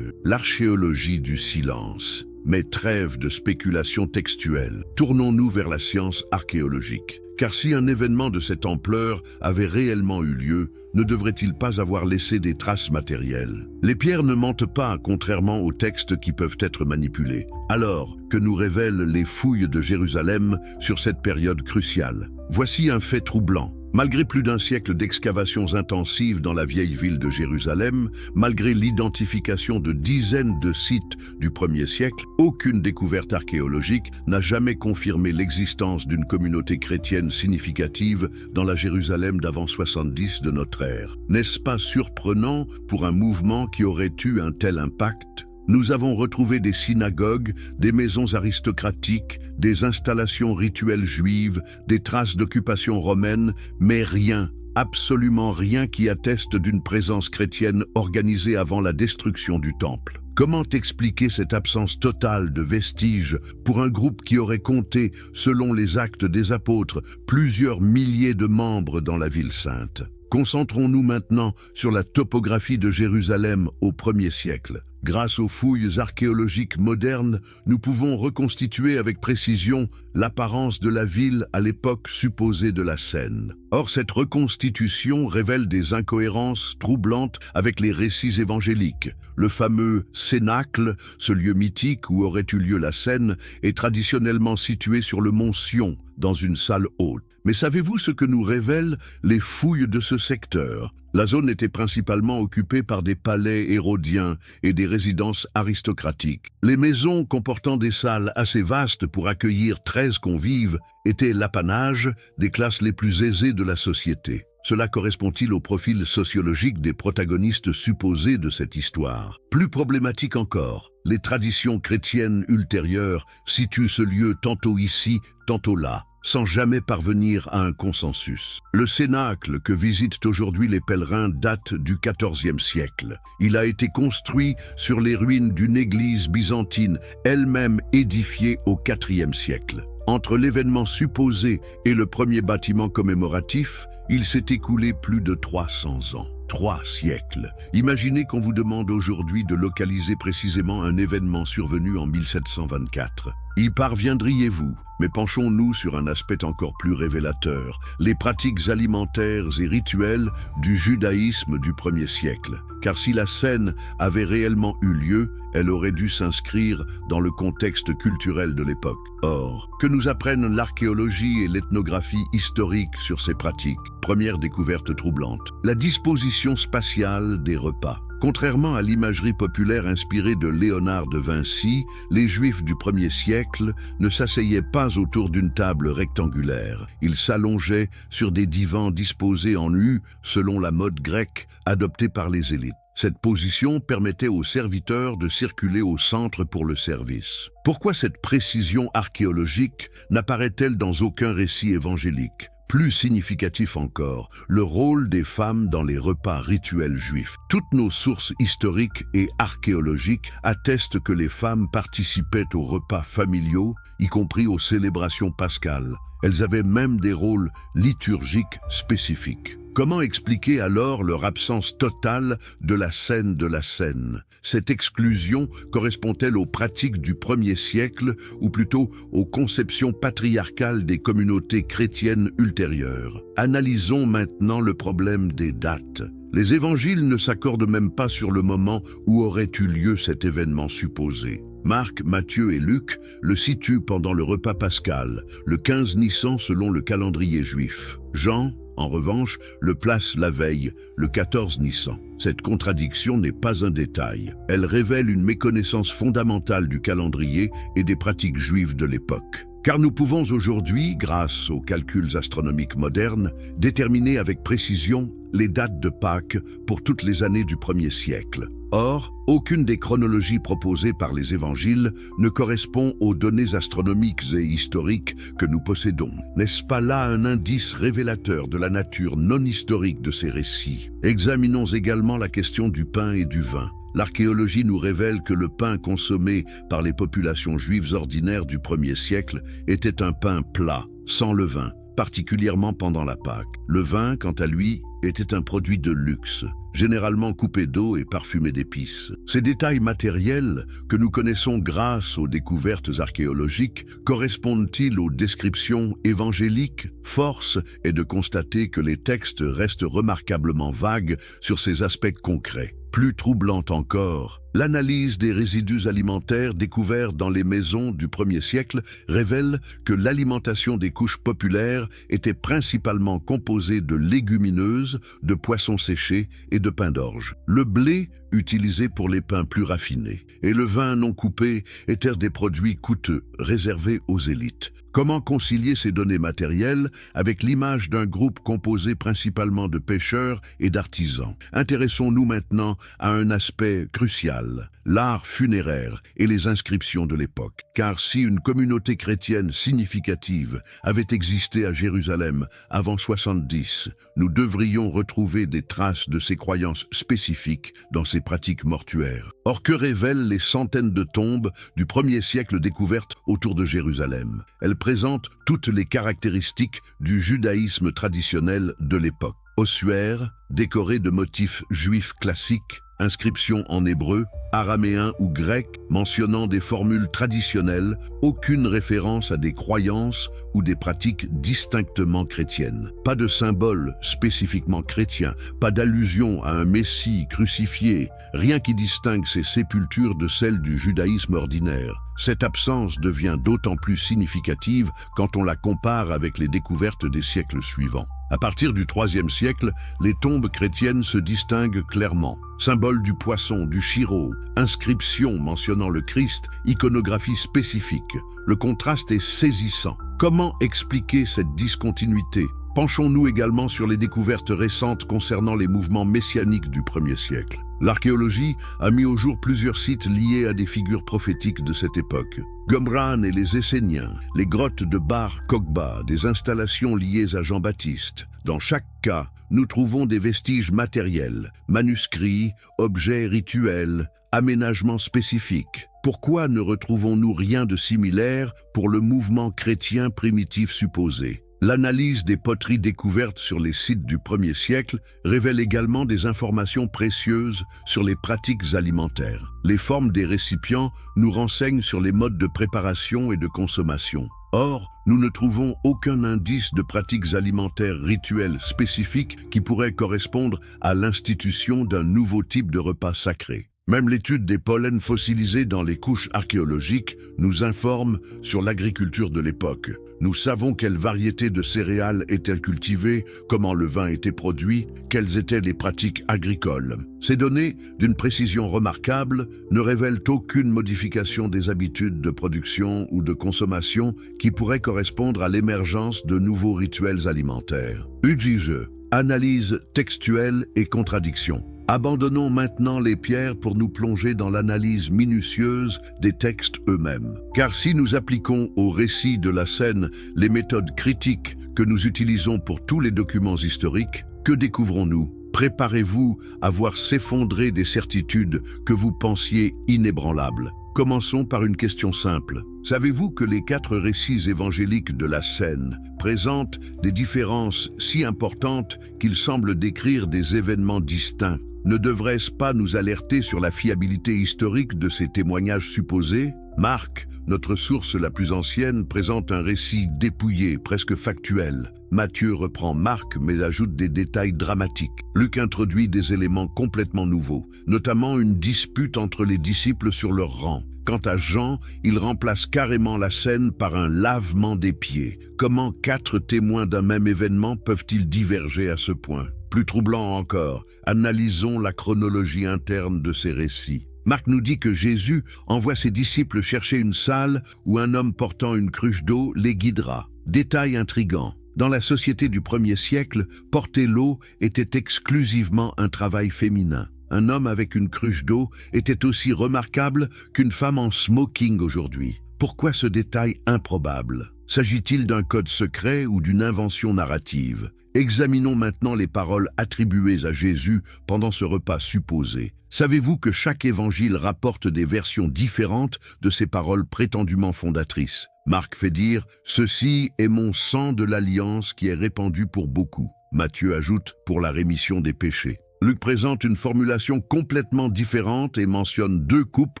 L'archéologie du silence. Mais trêve de spéculation textuelle. Tournons-nous vers la science archéologique. Car si un événement de cette ampleur avait réellement eu lieu, ne devrait-il pas avoir laissé des traces matérielles? Les pierres ne mentent pas, contrairement aux textes qui peuvent être manipulés. Alors, que nous révèlent les fouilles de Jérusalem sur cette période cruciale? Voici un fait troublant. Malgré plus d'un siècle d'excavations intensives dans la vieille ville de Jérusalem, malgré l'identification de dizaines de sites du 1er siècle, aucune découverte archéologique n'a jamais confirmé l'existence d'une communauté chrétienne significative dans la Jérusalem d'avant 70 de notre ère. N'est-ce pas surprenant pour un mouvement qui aurait eu un tel impact? Nous avons retrouvé des synagogues, des maisons aristocratiques, des installations rituelles juives, des traces d'occupation romaine, mais rien, absolument rien qui atteste d'une présence chrétienne organisée avant la destruction du temple. Comment expliquer cette absence totale de vestiges pour un groupe qui aurait compté, selon les Actes des Apôtres, plusieurs milliers de membres dans la ville sainte? Concentrons-nous maintenant sur la topographie de Jérusalem au 1er siècle. Grâce aux fouilles archéologiques modernes, nous pouvons reconstituer avec précision l'apparence de la ville à l'époque supposée de la scène. Or, cette reconstitution révèle des incohérences troublantes avec les récits évangéliques. Le fameux Cénacle, ce lieu mythique où aurait eu lieu la scène, est traditionnellement situé sur le mont Sion, dans une salle haute. Mais savez-vous ce que nous révèlent les fouilles de ce secteur? La zone était principalement occupée par des palais hérodiens et des résidences aristocratiques. Les maisons comportant des salles assez vastes pour accueillir 13 convives étaient l'apanage des classes les plus aisées de la société. Cela correspond-il au profil sociologique des protagonistes supposés de cette histoire? Plus problématique encore, les traditions chrétiennes ultérieures situent ce lieu tantôt ici, tantôt là, sans jamais parvenir à un consensus. Le Cénacle que visitent aujourd'hui les pèlerins date du XIVe siècle. Il a été construit sur les ruines d'une église byzantine, elle-même édifiée au IVe siècle. Entre l'événement supposé et le premier bâtiment commémoratif, il s'est écoulé plus de 300 ans. 3 siècles. Imaginez qu'on vous demande aujourd'hui de localiser précisément un événement survenu en 1724. Y parviendriez-vous? Mais penchons-nous sur un aspect encore plus révélateur, les pratiques alimentaires et rituelles du judaïsme du 1er siècle. Car si la scène avait réellement eu lieu, elle aurait dû s'inscrire dans le contexte culturel de l'époque. Or, que nous apprennent l'archéologie et l'ethnographie historique sur ces pratiques? Première découverte troublante, la disposition spatiale des repas. Contrairement à l'imagerie populaire inspirée de Léonard de Vinci, les Juifs du 1er siècle ne s'asseyaient pas autour d'une table rectangulaire. Ils s'allongeaient sur des divans disposés en U selon la mode grecque adoptée par les élites. Cette position permettait aux serviteurs de circuler au centre pour le service. Pourquoi cette précision archéologique n'apparaît-elle dans aucun récit évangélique? Plus significatif encore, le rôle des femmes dans les repas rituels juifs. Toutes nos sources historiques et archéologiques attestent que les femmes participaient aux repas familiaux, y compris aux célébrations pascales. Elles avaient même des rôles liturgiques spécifiques. Comment expliquer alors leur absence totale de la scène de la scène? Cette exclusion correspond-elle aux pratiques du 1er siècle ou plutôt aux conceptions patriarcales des communautés chrétiennes ultérieures? Analysons maintenant le problème des dates. Les évangiles ne s'accordent même pas sur le moment où aurait eu lieu cet événement supposé. Marc, Matthieu et Luc le situent pendant le repas pascal, le 15 Nissan selon le calendrier juif. Jean, en revanche, le place la veille, le 14 Nissan. Cette contradiction n'est pas un détail. Elle révèle une méconnaissance fondamentale du calendrier et des pratiques juives de l'époque. Car nous pouvons aujourd'hui, grâce aux calculs astronomiques modernes, déterminer avec précision les dates de Pâques pour toutes les années du 1er siècle. Or, aucune des chronologies proposées par les évangiles ne correspond aux données astronomiques et historiques que nous possédons. N'est-ce pas là un indice révélateur de la nature non historique de ces récits? Examinons également la question du pain et du vin. L'archéologie nous révèle que le pain consommé par les populations juives ordinaires du 1er siècle était un pain plat, sans levain, particulièrement pendant la Pâque. Le vin, quant à lui, était un produit de luxe, généralement coupé d'eau et parfumé d'épices. Ces détails matériels, que nous connaissons grâce aux découvertes archéologiques, correspondent-ils aux descriptions évangéliques? Force est de constater que les textes restent remarquablement vagues sur ces aspects concrets. Plus troublante encore, l'analyse des résidus alimentaires découverts dans les maisons du 1er siècle révèle que l'alimentation des couches populaires était principalement composée de légumineuses, de poissons séchés et de pain d'orge. Le blé, utilisé pour les pains plus raffinés, et le vin non coupé étaient des produits coûteux, réservés aux élites. Comment concilier ces données matérielles avec l'image d'un groupe composé principalement de pêcheurs et d'artisans? Intéressons-nous maintenant à un aspect crucial, l'art funéraire et les inscriptions de l'époque. Car si une communauté chrétienne significative avait existé à Jérusalem avant 70, nous devrions retrouver des traces de ces croyances spécifiques dans ces pratiques mortuaires. Or, que révèlent les centaines de tombes du 1er siècle découvertes autour de Jérusalem? Elles présentent toutes les caractéristiques du judaïsme traditionnel de l'époque. Ossuaires, décorés de motifs juifs classiques, inscriptions en hébreu, araméen ou grec, mentionnant des formules traditionnelles, aucune référence à des croyances ou des pratiques distinctement chrétiennes. Pas de symboles spécifiquement chrétiens, pas d'allusion à un Messie crucifié, rien qui distingue ces sépultures de celles du judaïsme ordinaire. Cette absence devient d'autant plus significative quand on la compare avec les découvertes des siècles suivants. À partir du IIIe siècle, les tombes chrétiennes se distinguent clairement. Symboles du poisson, du chiro, inscriptions mentionnant le Christ, iconographie spécifique. Le contraste est saisissant. Comment expliquer cette discontinuité? Penchons-nous également sur les découvertes récentes concernant les mouvements messianiques du 1er siècle. L'archéologie a mis au jour plusieurs sites liés à des figures prophétiques de cette époque. Qumran et les Esséniens, les grottes de Bar Kokhba, des installations liées à Jean-Baptiste. Dans chaque cas, nous trouvons des vestiges matériels, manuscrits, objets rituels, aménagements spécifiques. Pourquoi ne retrouvons-nous rien de similaire pour le mouvement chrétien primitif supposé? L'analyse des poteries découvertes sur les sites du 1er siècle révèle également des informations précieuses sur les pratiques alimentaires. Les formes des récipients nous renseignent sur les modes de préparation et de consommation. Or, nous ne trouvons aucun indice de pratiques alimentaires rituelles spécifiques qui pourraient correspondre à l'institution d'un nouveau type de repas sacré. Même l'étude des pollens fossilisés dans les couches archéologiques nous informe sur l'agriculture de l'époque. Nous savons quelles variétés de céréales étaient cultivées, comment le vin était produit, quelles étaient les pratiques agricoles. Ces données, d'une précision remarquable, ne révèlent aucune modification des habitudes de production ou de consommation qui pourrait correspondre à l'émergence de nouveaux rituels alimentaires. UGE, analyse textuelle et contradiction. Abandonnons maintenant les pierres pour nous plonger dans l'analyse minutieuse des textes eux-mêmes. Car si nous appliquons au récit de la scène les méthodes critiques que nous utilisons pour tous les documents historiques, que découvrons-nous? Préparez-vous à voir s'effondrer des certitudes que vous pensiez inébranlables. Commençons par une question simple. Savez-vous que les 4 récits évangéliques de la scène présentent des différences si importantes qu'ils semblent décrire des événements distincts? Ne devrait-ce pas nous alerter sur la fiabilité historique de ces témoignages supposés? Marc, notre source la plus ancienne, présente un récit dépouillé, presque factuel. Matthieu reprend Marc mais ajoute des détails dramatiques. Luc introduit des éléments complètement nouveaux, notamment une dispute entre les disciples sur leur rang. Quant à Jean, il remplace carrément la scène par un lavement des pieds. Comment 4 témoins d'un même événement peuvent-ils diverger à ce point? Plus troublant encore, analysons la chronologie interne de ces récits. Marc nous dit que Jésus envoie ses disciples chercher une salle où un homme portant une cruche d'eau les guidera. Détail intrigant. Dans la société du 1er siècle, porter l'eau était exclusivement un travail féminin. Un homme avec une cruche d'eau était aussi remarquable qu'une femme en smoking aujourd'hui. Pourquoi ce détail improbable? S'agit-il d'un code secret ou d'une invention narrative? Examinons maintenant les paroles attribuées à Jésus pendant ce repas supposé. Savez-vous que chaque évangile rapporte des versions différentes de ces paroles prétendument fondatrices? Marc fait dire « Ceci est mon sang de l'alliance qui est répandu pour beaucoup ». Matthieu ajoute « pour la rémission des péchés ». Luc présente une formulation complètement différente et mentionne 2 coupes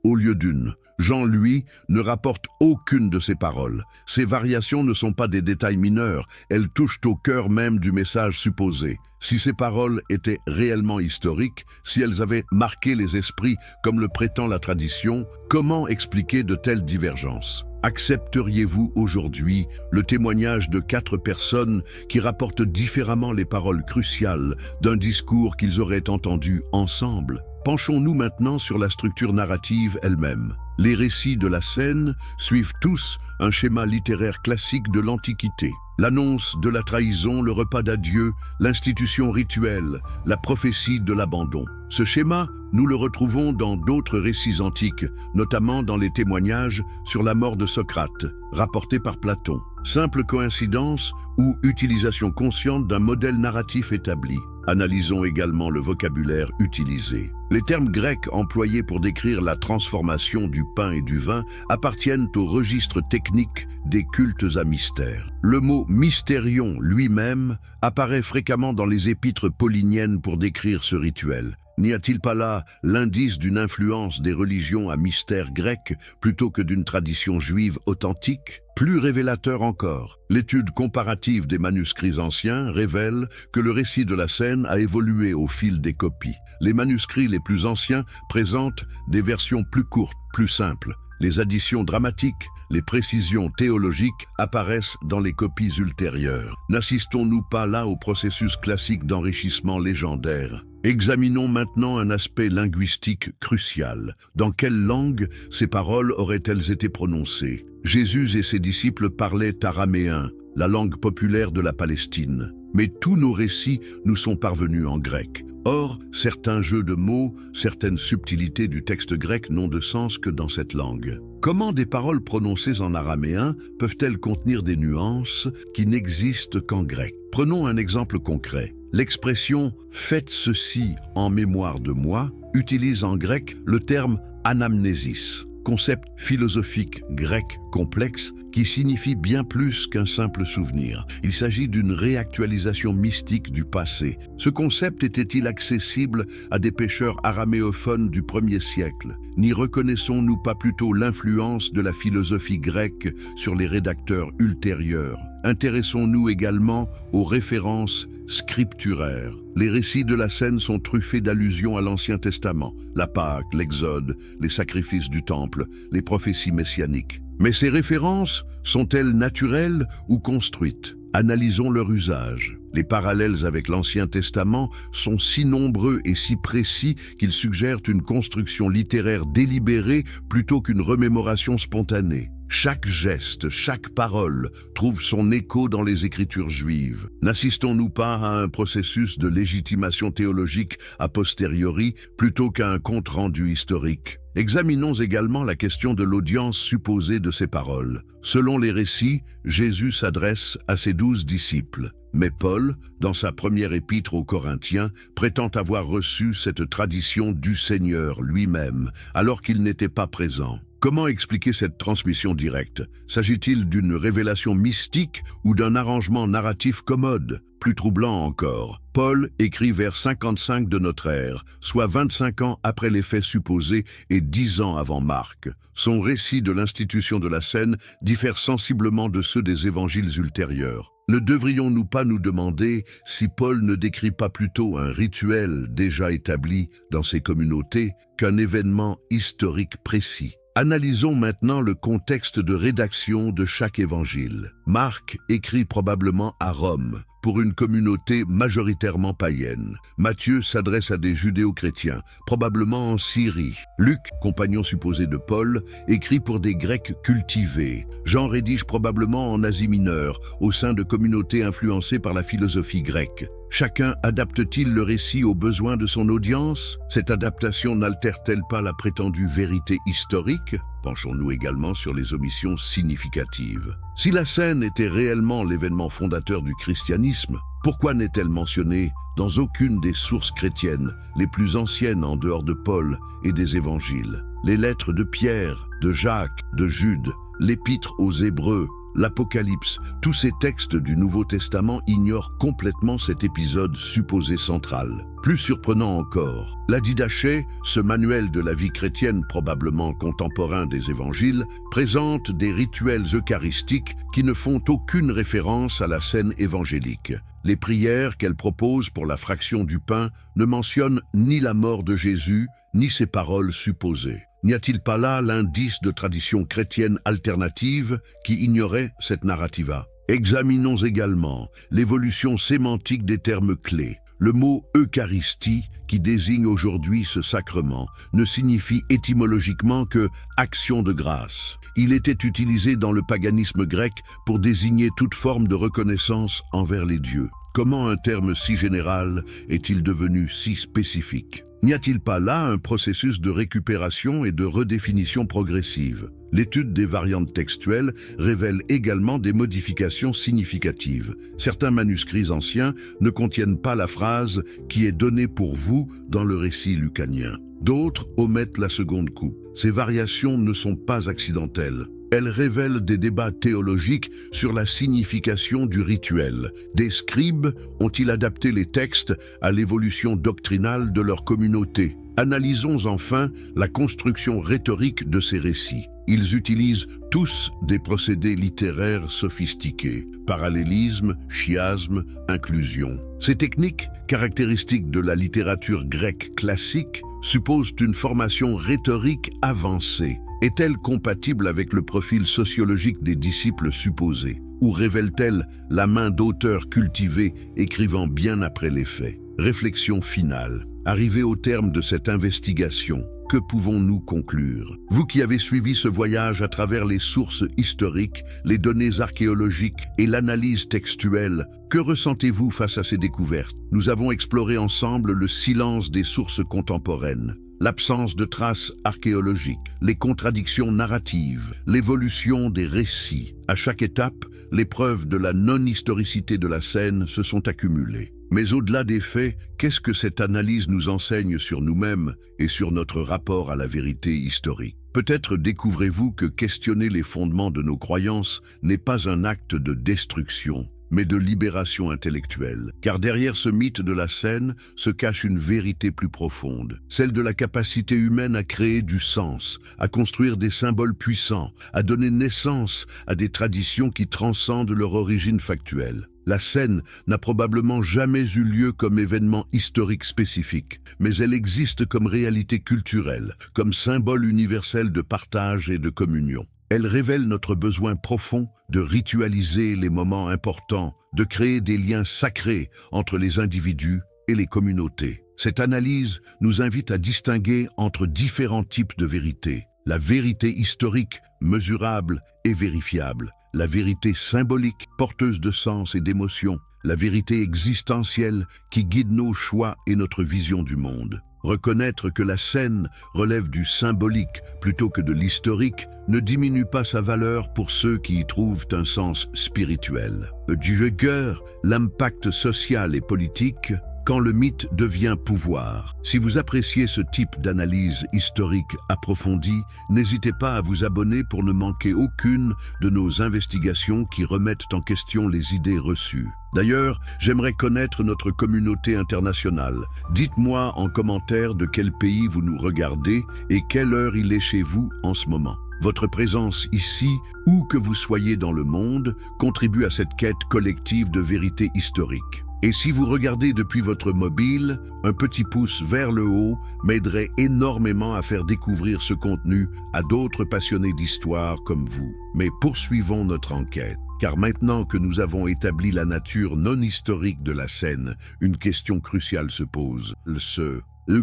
au lieu d'une. Jean, lui, ne rapporte aucune de ces paroles. Ces variations ne sont pas des détails mineurs, elles touchent au cœur même du message supposé. Si ces paroles étaient réellement historiques, si elles avaient marqué les esprits comme le prétend la tradition, comment expliquer de telles divergences? Accepteriez-vous aujourd'hui le témoignage de 4 personnes qui rapportent différemment les paroles cruciales d'un discours qu'ils auraient entendu ensemble? Penchons-nous maintenant sur la structure narrative elle-même. Les récits de la scène suivent tous un schéma littéraire classique de l'Antiquité. L'annonce de la trahison, le repas d'adieu, l'institution rituelle, la prophétie de l'abandon. Ce schéma, nous le retrouvons dans d'autres récits antiques, notamment dans les témoignages sur la mort de Socrate, rapportés par Platon. Simple coïncidence ou utilisation consciente d'un modèle narratif établi. Analysons également le vocabulaire utilisé. Les termes grecs employés pour décrire la transformation du pain et du vin appartiennent au registre technique des cultes à mystère. Le mot « mystérion » lui-même apparaît fréquemment dans les épîtres pauliniennes pour décrire ce rituel. N'y a-t-il pas là l'indice d'une influence des religions à mystère grec plutôt que d'une tradition juive authentique? Plus révélateur encore, l'étude comparative des manuscrits anciens révèle que le récit de la scène a évolué au fil des copies. Les manuscrits les plus anciens présentent des versions plus courtes, plus simples. Les additions dramatiques, les précisions théologiques apparaissent dans les copies ultérieures. N'assistons-nous pas là au processus classique d'enrichissement légendaire? Examinons maintenant un aspect linguistique crucial. Dans quelle langue ces paroles auraient-elles été prononcées? Jésus et ses disciples parlaient araméen, la langue populaire de la Palestine. Mais tous nos récits nous sont parvenus en grec. Or, certains jeux de mots, certaines subtilités du texte grec n'ont de sens que dans cette langue. Comment des paroles prononcées en araméen peuvent-elles contenir des nuances qui n'existent qu'en grec? Prenons un exemple concret. L'expression « faites ceci en mémoire de moi » utilise en grec le terme « anamnésis », concept philosophique grec complexe qui signifie bien plus qu'un simple souvenir. Il s'agit d'une réactualisation mystique du passé. Ce concept était-il accessible à des pêcheurs araméophones du 1er siècle? N'y reconnaissons-nous pas plutôt l'influence de la philosophie grecque sur les rédacteurs ultérieurs? Intéressons-nous également aux références scripturaires. Les récits de la scène sont truffés d'allusions à l'Ancien Testament, la Pâque, l'Exode, les sacrifices du Temple, les prophéties messianiques. Mais ces références sont-elles naturelles ou construites? Analysons leur usage. Les parallèles avec l'Ancien Testament sont si nombreux et si précis qu'ils suggèrent une construction littéraire délibérée plutôt qu'une remémoration spontanée. Chaque geste, chaque parole trouve son écho dans les Écritures juives. N'assistons-nous pas à un processus de légitimation théologique a posteriori plutôt qu'à un compte-rendu historique? Examinons également la question de l'audience supposée de ces paroles. Selon les récits, Jésus s'adresse à ses 12 disciples. Mais Paul, dans sa première épître aux Corinthiens, prétend avoir reçu cette tradition du Seigneur lui-même, alors qu'il n'était pas présent. Comment expliquer cette transmission directe? S'agit-il d'une révélation mystique ou d'un arrangement narratif commode? Plus troublant encore, Paul écrit vers 55 de notre ère, soit 25 ans après les faits supposés et 10 ans avant Marc. Son récit de l'institution de la scène diffère sensiblement de ceux des évangiles ultérieurs. Ne devrions-nous pas nous demander si Paul ne décrit pas plutôt un rituel déjà établi dans ces communautés qu'un événement historique précis? Analysons maintenant le contexte de rédaction de chaque évangile. Marc écrit probablement à Rome, pour une communauté majoritairement païenne. Matthieu s'adresse à des judéo-chrétiens, probablement en Syrie. Luc, compagnon supposé de Paul, écrit pour des Grecs cultivés. Jean rédige probablement en Asie mineure, au sein de communautés influencées par la philosophie grecque. Chacun adapte-t-il le récit aux besoins de son audience? Cette adaptation n'altère-t-elle pas la prétendue vérité historique? Penchons-nous également sur les omissions significatives. Si la scène était réellement l'événement fondateur du christianisme, pourquoi n'est-elle mentionnée dans aucune des sources chrétiennes, les plus anciennes en dehors de Paul et des évangiles? Les lettres de Pierre, de Jacques, de Jude, l'épître aux Hébreux, l'Apocalypse, tous ces textes du Nouveau Testament ignorent complètement cet épisode supposé central. Plus surprenant encore, la Didaché, ce manuel de la vie chrétienne probablement contemporain des évangiles, présente des rituels eucharistiques qui ne font aucune référence à la scène évangélique. Les prières qu'elle propose pour la fraction du pain ne mentionnent ni la mort de Jésus, ni ses paroles supposées. N'y a-t-il pas là l'indice de tradition chrétienne alternative qui ignorait cette narrativa? Examinons également l'évolution sémantique des termes clés. Le mot « Eucharistie » qui désigne aujourd'hui ce sacrement ne signifie étymologiquement que « action de grâce ». Il était utilisé dans le paganisme grec pour désigner toute forme de reconnaissance envers les dieux. Comment un terme si général est-il devenu si spécifique? N'y a-t-il pas là un processus de récupération et de redéfinition progressive? L'étude des variantes textuelles révèle également des modifications significatives. Certains manuscrits anciens ne contiennent pas la phrase « qui est donnée pour vous » dans le récit lucanien. D'autres omettent la seconde coupe. Ces variations ne sont pas accidentelles. Elles révèlent des débats théologiques sur la signification du rituel. Des scribes ont-ils adapté les textes à l'évolution doctrinale de leur communauté? Analysons enfin la construction rhétorique de ces récits. Ils utilisent tous des procédés littéraires sophistiqués, parallélisme, chiasme, inclusion. Ces techniques, caractéristiques de la littérature grecque classique, supposent une formation rhétorique avancée. Est-elle compatible avec le profil sociologique des disciples supposés? Ou révèle-t-elle la main d'auteurs cultivés écrivant bien après les faits? Réflexion finale. Arrivé au terme de cette investigation, que pouvons-nous conclure? Vous qui avez suivi ce voyage à travers les sources historiques, les données archéologiques et l'analyse textuelle, que ressentez-vous face à ces découvertes? Nous avons exploré ensemble le silence des sources contemporaines, l'absence de traces archéologiques, les contradictions narratives, l'évolution des récits. À chaque étape, les preuves de la non-historicité de la scène se sont accumulées. Mais au-delà des faits, qu'est-ce que cette analyse nous enseigne sur nous-mêmes et sur notre rapport à la vérité historique? Peut-être découvrez-vous que questionner les fondements de nos croyances n'est pas un acte de destruction, mais de libération intellectuelle. Car derrière ce mythe de la scène se cache une vérité plus profonde, celle de la capacité humaine à créer du sens, à construire des symboles puissants, à donner naissance à des traditions qui transcendent leur origine factuelle. La scène n'a probablement jamais eu lieu comme événement historique spécifique, mais elle existe comme réalité culturelle, comme symbole universel de partage et de communion. Elle révèle notre besoin profond de ritualiser les moments importants, de créer des liens sacrés entre les individus et les communautés. Cette analyse nous invite à distinguer entre différents types de vérités. La vérité historique, mesurable et vérifiable. La vérité symbolique, porteuse de sens et d'émotion. La vérité existentielle qui guide nos choix et notre vision du monde. Reconnaître que la scène relève du symbolique plutôt que de l'historique ne diminue pas sa valeur pour ceux qui y trouvent un sens spirituel. Du rigueur, l'impact social et politique quand le mythe devient pouvoir. Si vous appréciez ce type d'analyse historique approfondie, n'hésitez pas à vous abonner pour ne manquer aucune de nos investigations qui remettent en question les idées reçues. D'ailleurs, j'aimerais connaître notre communauté internationale. Dites-moi en commentaire de quel pays vous nous regardez et quelle heure il est chez vous en ce moment. Votre présence ici, où que vous soyez dans le monde, contribue à cette quête collective de vérité historique. Et si vous regardez depuis votre mobile, un petit pouce vers le haut m'aiderait énormément à faire découvrir ce contenu à d'autres passionnés d'histoire comme vous. Mais poursuivons notre enquête, car maintenant que nous avons établi la nature non historique de la scène, une question cruciale se pose.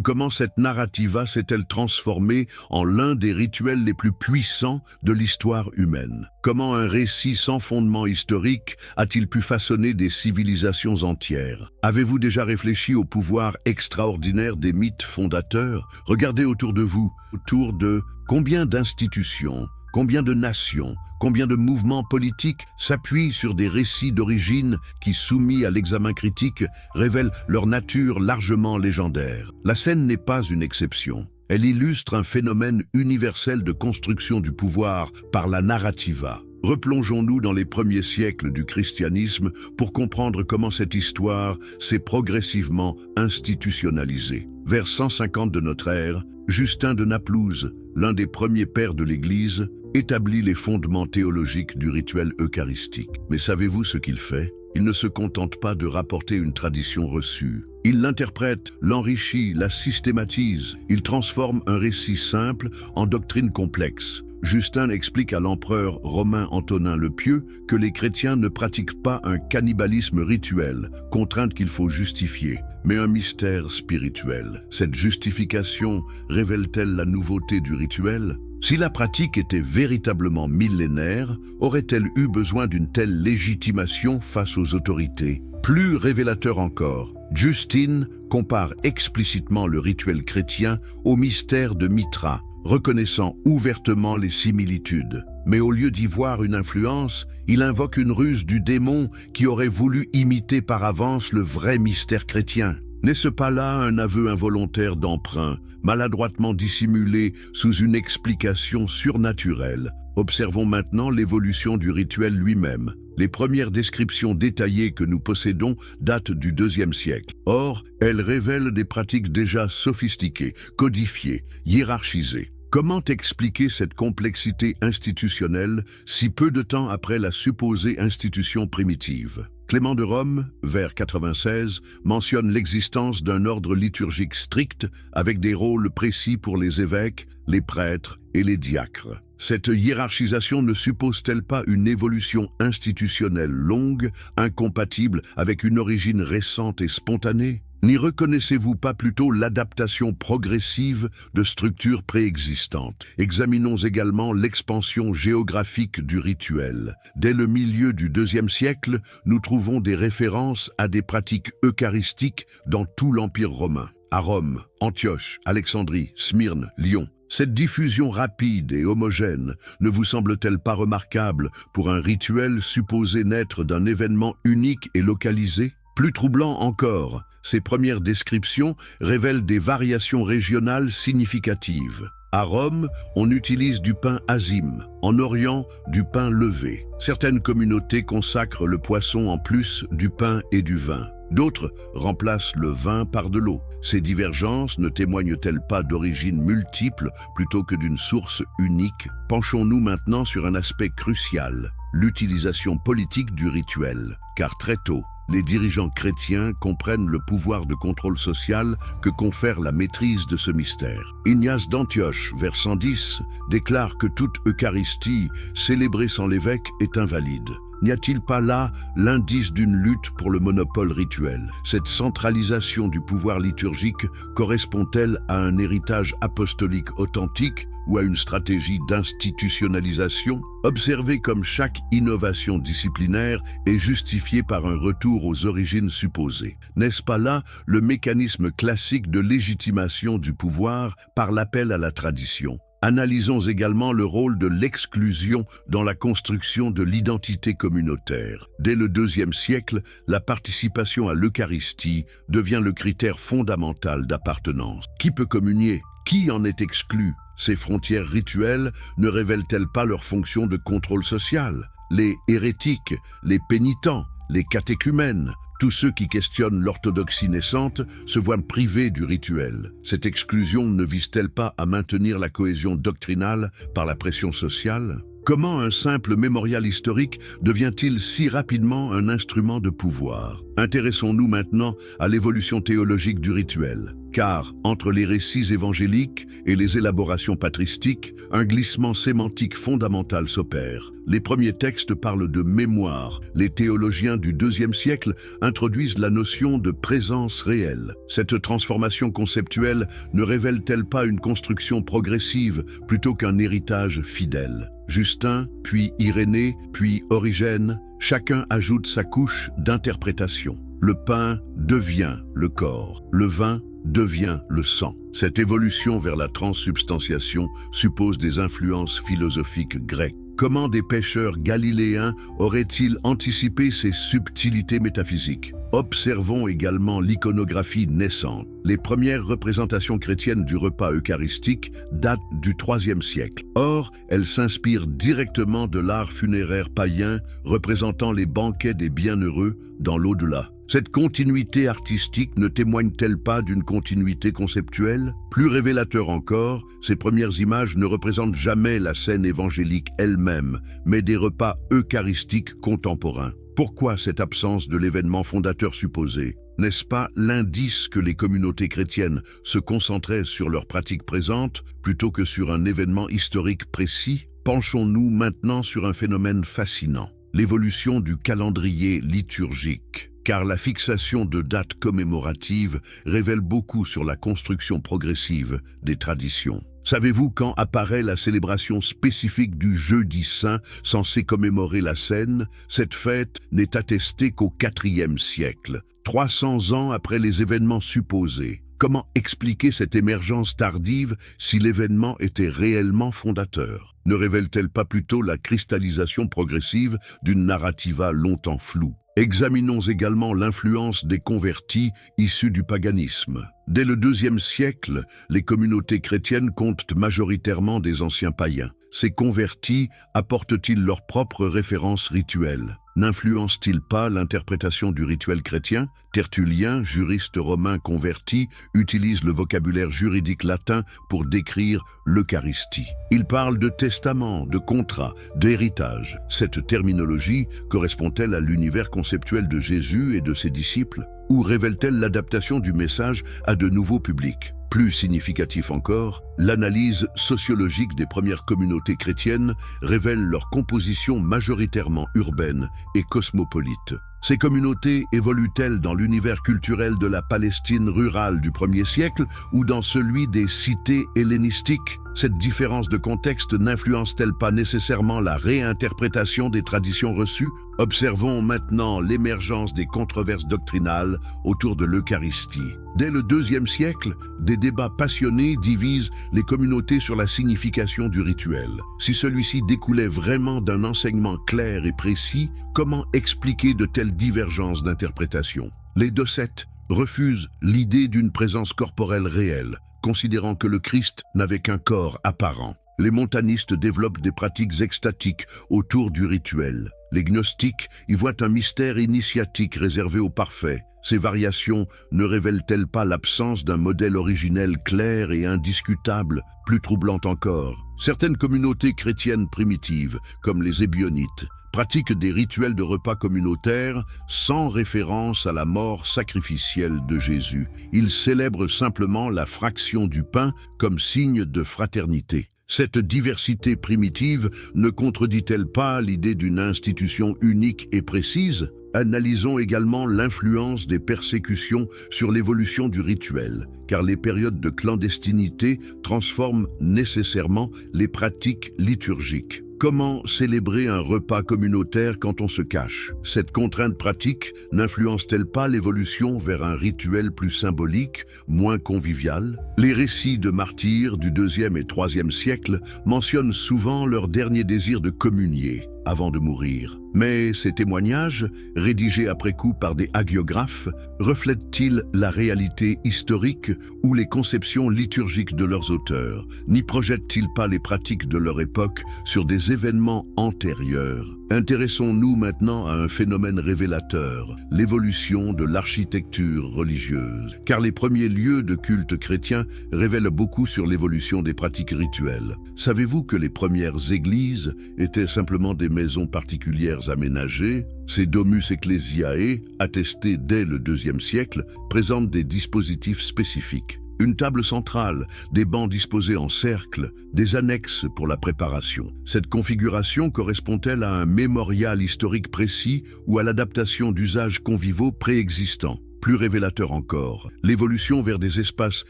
Comment cette narrativa s'est-elle transformée en l'un des rituels les plus puissants de l'histoire humaine? Comment un récit sans fondement historique a-t-il pu façonner des civilisations entières? Avez-vous déjà réfléchi au pouvoir extraordinaire des mythes fondateurs? Regardez autour de vous, autour de combien d'institutions, combien de nations, combien de mouvements politiques s'appuient sur des récits d'origine qui, soumis à l'examen critique, révèlent leur nature largement légendaire. La scène n'est pas une exception. Elle illustre un phénomène universel de construction du pouvoir par la narrativa. Replongeons-nous dans les premiers siècles du christianisme pour comprendre comment cette histoire s'est progressivement institutionnalisée. Vers 150 de notre ère, Justin de Naplouse, l'un des premiers pères de l'Église, établit les fondements théologiques du rituel eucharistique. Mais savez-vous ce qu'il fait? Il ne se contente pas de rapporter une tradition reçue. Il l'interprète, l'enrichit, la systématise. Il transforme un récit simple en doctrine complexe. Justin explique à l'empereur romain Antonin le Pieux que les chrétiens ne pratiquent pas un cannibalisme rituel, contrainte qu'il faut justifier, mais un mystère spirituel. Cette justification révèle-t-elle la nouveauté du rituel? Si la pratique était véritablement millénaire, aurait-elle eu besoin d'une telle légitimation face aux autorités? Plus révélateur encore, Justin compare explicitement le rituel chrétien au mystère de Mithra, reconnaissant ouvertement les similitudes. Mais au lieu d'y voir une influence, il invoque une ruse du démon qui aurait voulu imiter par avance le vrai mystère chrétien. N'est-ce pas là un aveu involontaire d'emprunt, maladroitement dissimulé sous une explication surnaturelle? Observons maintenant l'évolution du rituel lui-même. Les premières descriptions détaillées que nous possédons datent du IIe siècle. Or, elles révèlent des pratiques déjà sophistiquées, codifiées, hiérarchisées. Comment expliquer cette complexité institutionnelle si peu de temps après la supposée institution primitive? Clément de Rome, vers 96, mentionne l'existence d'un ordre liturgique strict avec des rôles précis pour les évêques, les prêtres et les diacres. Cette hiérarchisation ne suppose-t-elle pas une évolution institutionnelle longue, incompatible avec une origine récente et spontanée? N'y reconnaissez-vous pas plutôt l'adaptation progressive de structures préexistantes? Examinons également l'expansion géographique du rituel. Dès le milieu du IIe siècle, nous trouvons des références à des pratiques eucharistiques dans tout l'Empire romain. À Rome, Antioche, Alexandrie, Smyrne, Lyon. Cette diffusion rapide et homogène ne vous semble-t-elle pas remarquable pour un rituel supposé naître d'un événement unique et localisé? Plus troublant encore, ces premières descriptions révèlent des variations régionales significatives. À Rome, on utilise du pain azime, en Orient, du pain levé. Certaines communautés consacrent le poisson en plus du pain et du vin. D'autres remplacent le vin par de l'eau. Ces divergences ne témoignent-elles pas d'origines multiples plutôt que d'une source unique? Penchons-nous maintenant sur un aspect crucial, l'utilisation politique du rituel. Car très tôt, les dirigeants chrétiens comprennent le pouvoir de contrôle social que confère la maîtrise de ce mystère. Ignace d'Antioche, vers 110, déclare que toute Eucharistie célébrée sans l'évêque est invalide. N'y a-t-il pas là l'indice d'une lutte pour le monopole rituel? Cette centralisation du pouvoir liturgique correspond-elle à un héritage apostolique authentique ou à une stratégie d'institutionnalisation? Observez comme chaque innovation disciplinaire est justifiée par un retour aux origines supposées. N'est-ce pas là le mécanisme classique de légitimation du pouvoir par l'appel à la tradition? Analysons également le rôle de l'exclusion dans la construction de l'identité communautaire. Dès le IIe siècle, la participation à l'Eucharistie devient le critère fondamental d'appartenance. Qui peut communier? Qui en est exclu? Ces frontières rituelles ne révèlent-elles pas leur fonction de contrôle social? Les hérétiques, les pénitents, les catéchumènes, tous ceux qui questionnent l'orthodoxie naissante se voient privés du rituel. Cette exclusion ne vise-t-elle pas à maintenir la cohésion doctrinale par la pression sociale? Comment un simple mémorial historique devient-il si rapidement un instrument de pouvoir? Intéressons-nous maintenant à l'évolution théologique du rituel. Car, entre les récits évangéliques et les élaborations patristiques, un glissement sémantique fondamental s'opère. Les premiers textes parlent de mémoire. Les théologiens du IIe siècle introduisent la notion de présence réelle. Cette transformation conceptuelle ne révèle-t-elle pas une construction progressive plutôt qu'un héritage fidèle? Justin, puis Irénée, puis Origène, chacun ajoute sa couche d'interprétation. Le pain devient le corps, le vin devient le sang. Cette évolution vers la transsubstantiation suppose des influences philosophiques grecques. Comment des pêcheurs galiléens auraient-ils anticipé ces subtilités métaphysiques? Observons également l'iconographie naissante. Les premières représentations chrétiennes du repas eucharistique datent du IIIe siècle. Or, elles s'inspirent directement de l'art funéraire païen représentant les banquets des bienheureux dans l'au-delà. Cette continuité artistique ne témoigne-t-elle pas d'une continuité conceptuelle? Plus révélateur encore, ces premières images ne représentent jamais la scène évangélique elle-même, mais des repas eucharistiques contemporains. Pourquoi cette absence de l'événement fondateur supposé? N'est-ce pas l'indice que les communautés chrétiennes se concentraient sur leurs pratiques présentes plutôt que sur un événement historique précis? Penchons-nous maintenant sur un phénomène fascinant, l'évolution du calendrier liturgique. Car la fixation de dates commémoratives révèle beaucoup sur la construction progressive des traditions. Savez-vous quand apparaît la célébration spécifique du Jeudi Saint censée commémorer la Cène? Cette fête n'est attestée qu'au IVe siècle, 300 ans après les événements supposés. Comment expliquer cette émergence tardive si l'événement était réellement fondateur? Ne révèle-t-elle pas plutôt la cristallisation progressive d'une narrativa longtemps floue? Examinons également l'influence des convertis issus du paganisme. Dès le IIe siècle, les communautés chrétiennes comptent majoritairement des anciens païens. Ces convertis apportent-ils leurs propres références rituelles? N'influencent-ils pas l'interprétation du rituel chrétien? Tertullien, juriste romain converti, utilise le vocabulaire juridique latin pour décrire l'Eucharistie. Il parle de testament, de contrat, d'héritage. Cette terminologie correspond-elle à l'univers conceptuel de Jésus et de ses disciples? Ou révèle-t-elle l'adaptation du message à de nouveaux publics? Plus significatif encore, l'analyse sociologique des premières communautés chrétiennes révèle leur composition majoritairement urbaine et cosmopolite. Ces communautés évoluent-elles dans l'univers culturel de la Palestine rurale du 1er siècle ou dans celui des cités hellénistiques? Cette différence de contexte n'influence-t-elle pas nécessairement la réinterprétation des traditions reçues? Observons maintenant l'émergence des controverses doctrinales autour de l'Eucharistie. Dès le IIe siècle, des débats passionnés divisent les communautés sur la signification du rituel. Si celui-ci découlait vraiment d'un enseignement clair et précis, comment expliquer de telles divergences d'interprétation? Les Docètes refusent l'idée d'une présence corporelle réelle, considérant que le Christ n'avait qu'un corps apparent. Les montanistes développent des pratiques extatiques autour du rituel. Les gnostiques y voient un mystère initiatique réservé aux parfaits. Ces variations ne révèlent-elles pas l'absence d'un modèle originel clair et indiscutable, plus troublant encore? Certaines communautés chrétiennes primitives, comme les Ébionites, pratiquent des rituels de repas communautaires sans référence à la mort sacrificielle de Jésus. Ils célèbrent simplement la fraction du pain comme signe de fraternité. Cette diversité primitive ne contredit-elle pas l'idée d'une institution unique et précise? Analysons également l'influence des persécutions sur l'évolution du rituel, car les périodes de clandestinité transforment nécessairement les pratiques liturgiques. Comment célébrer un repas communautaire quand on se cache? Cette contrainte pratique n'influence-t-elle pas l'évolution vers un rituel plus symbolique, moins convivial? Les récits de martyrs du IIe et IIIe siècle mentionnent souvent leur dernier désir de communier avant de mourir. Mais ces témoignages, rédigés après coup par des hagiographes, reflètent-ils la réalité historique ou les conceptions liturgiques de leurs auteurs? N'y projettent-ils pas les pratiques de leur époque sur des événements antérieurs? Intéressons-nous maintenant à un phénomène révélateur, l'évolution de l'architecture religieuse. Car les premiers lieux de culte chrétien révèlent beaucoup sur l'évolution des pratiques rituelles. Savez-vous que les premières églises étaient simplement des maisons particulières aménagées? Ces domus ecclesiae, attestés dès le IIe siècle, présentent des dispositifs spécifiques. Une table centrale, des bancs disposés en cercle, des annexes pour la préparation. Cette configuration correspond-elle à un mémorial historique précis ou à l'adaptation d'usages conviviaux préexistants? Plus révélateur encore, l'évolution vers des espaces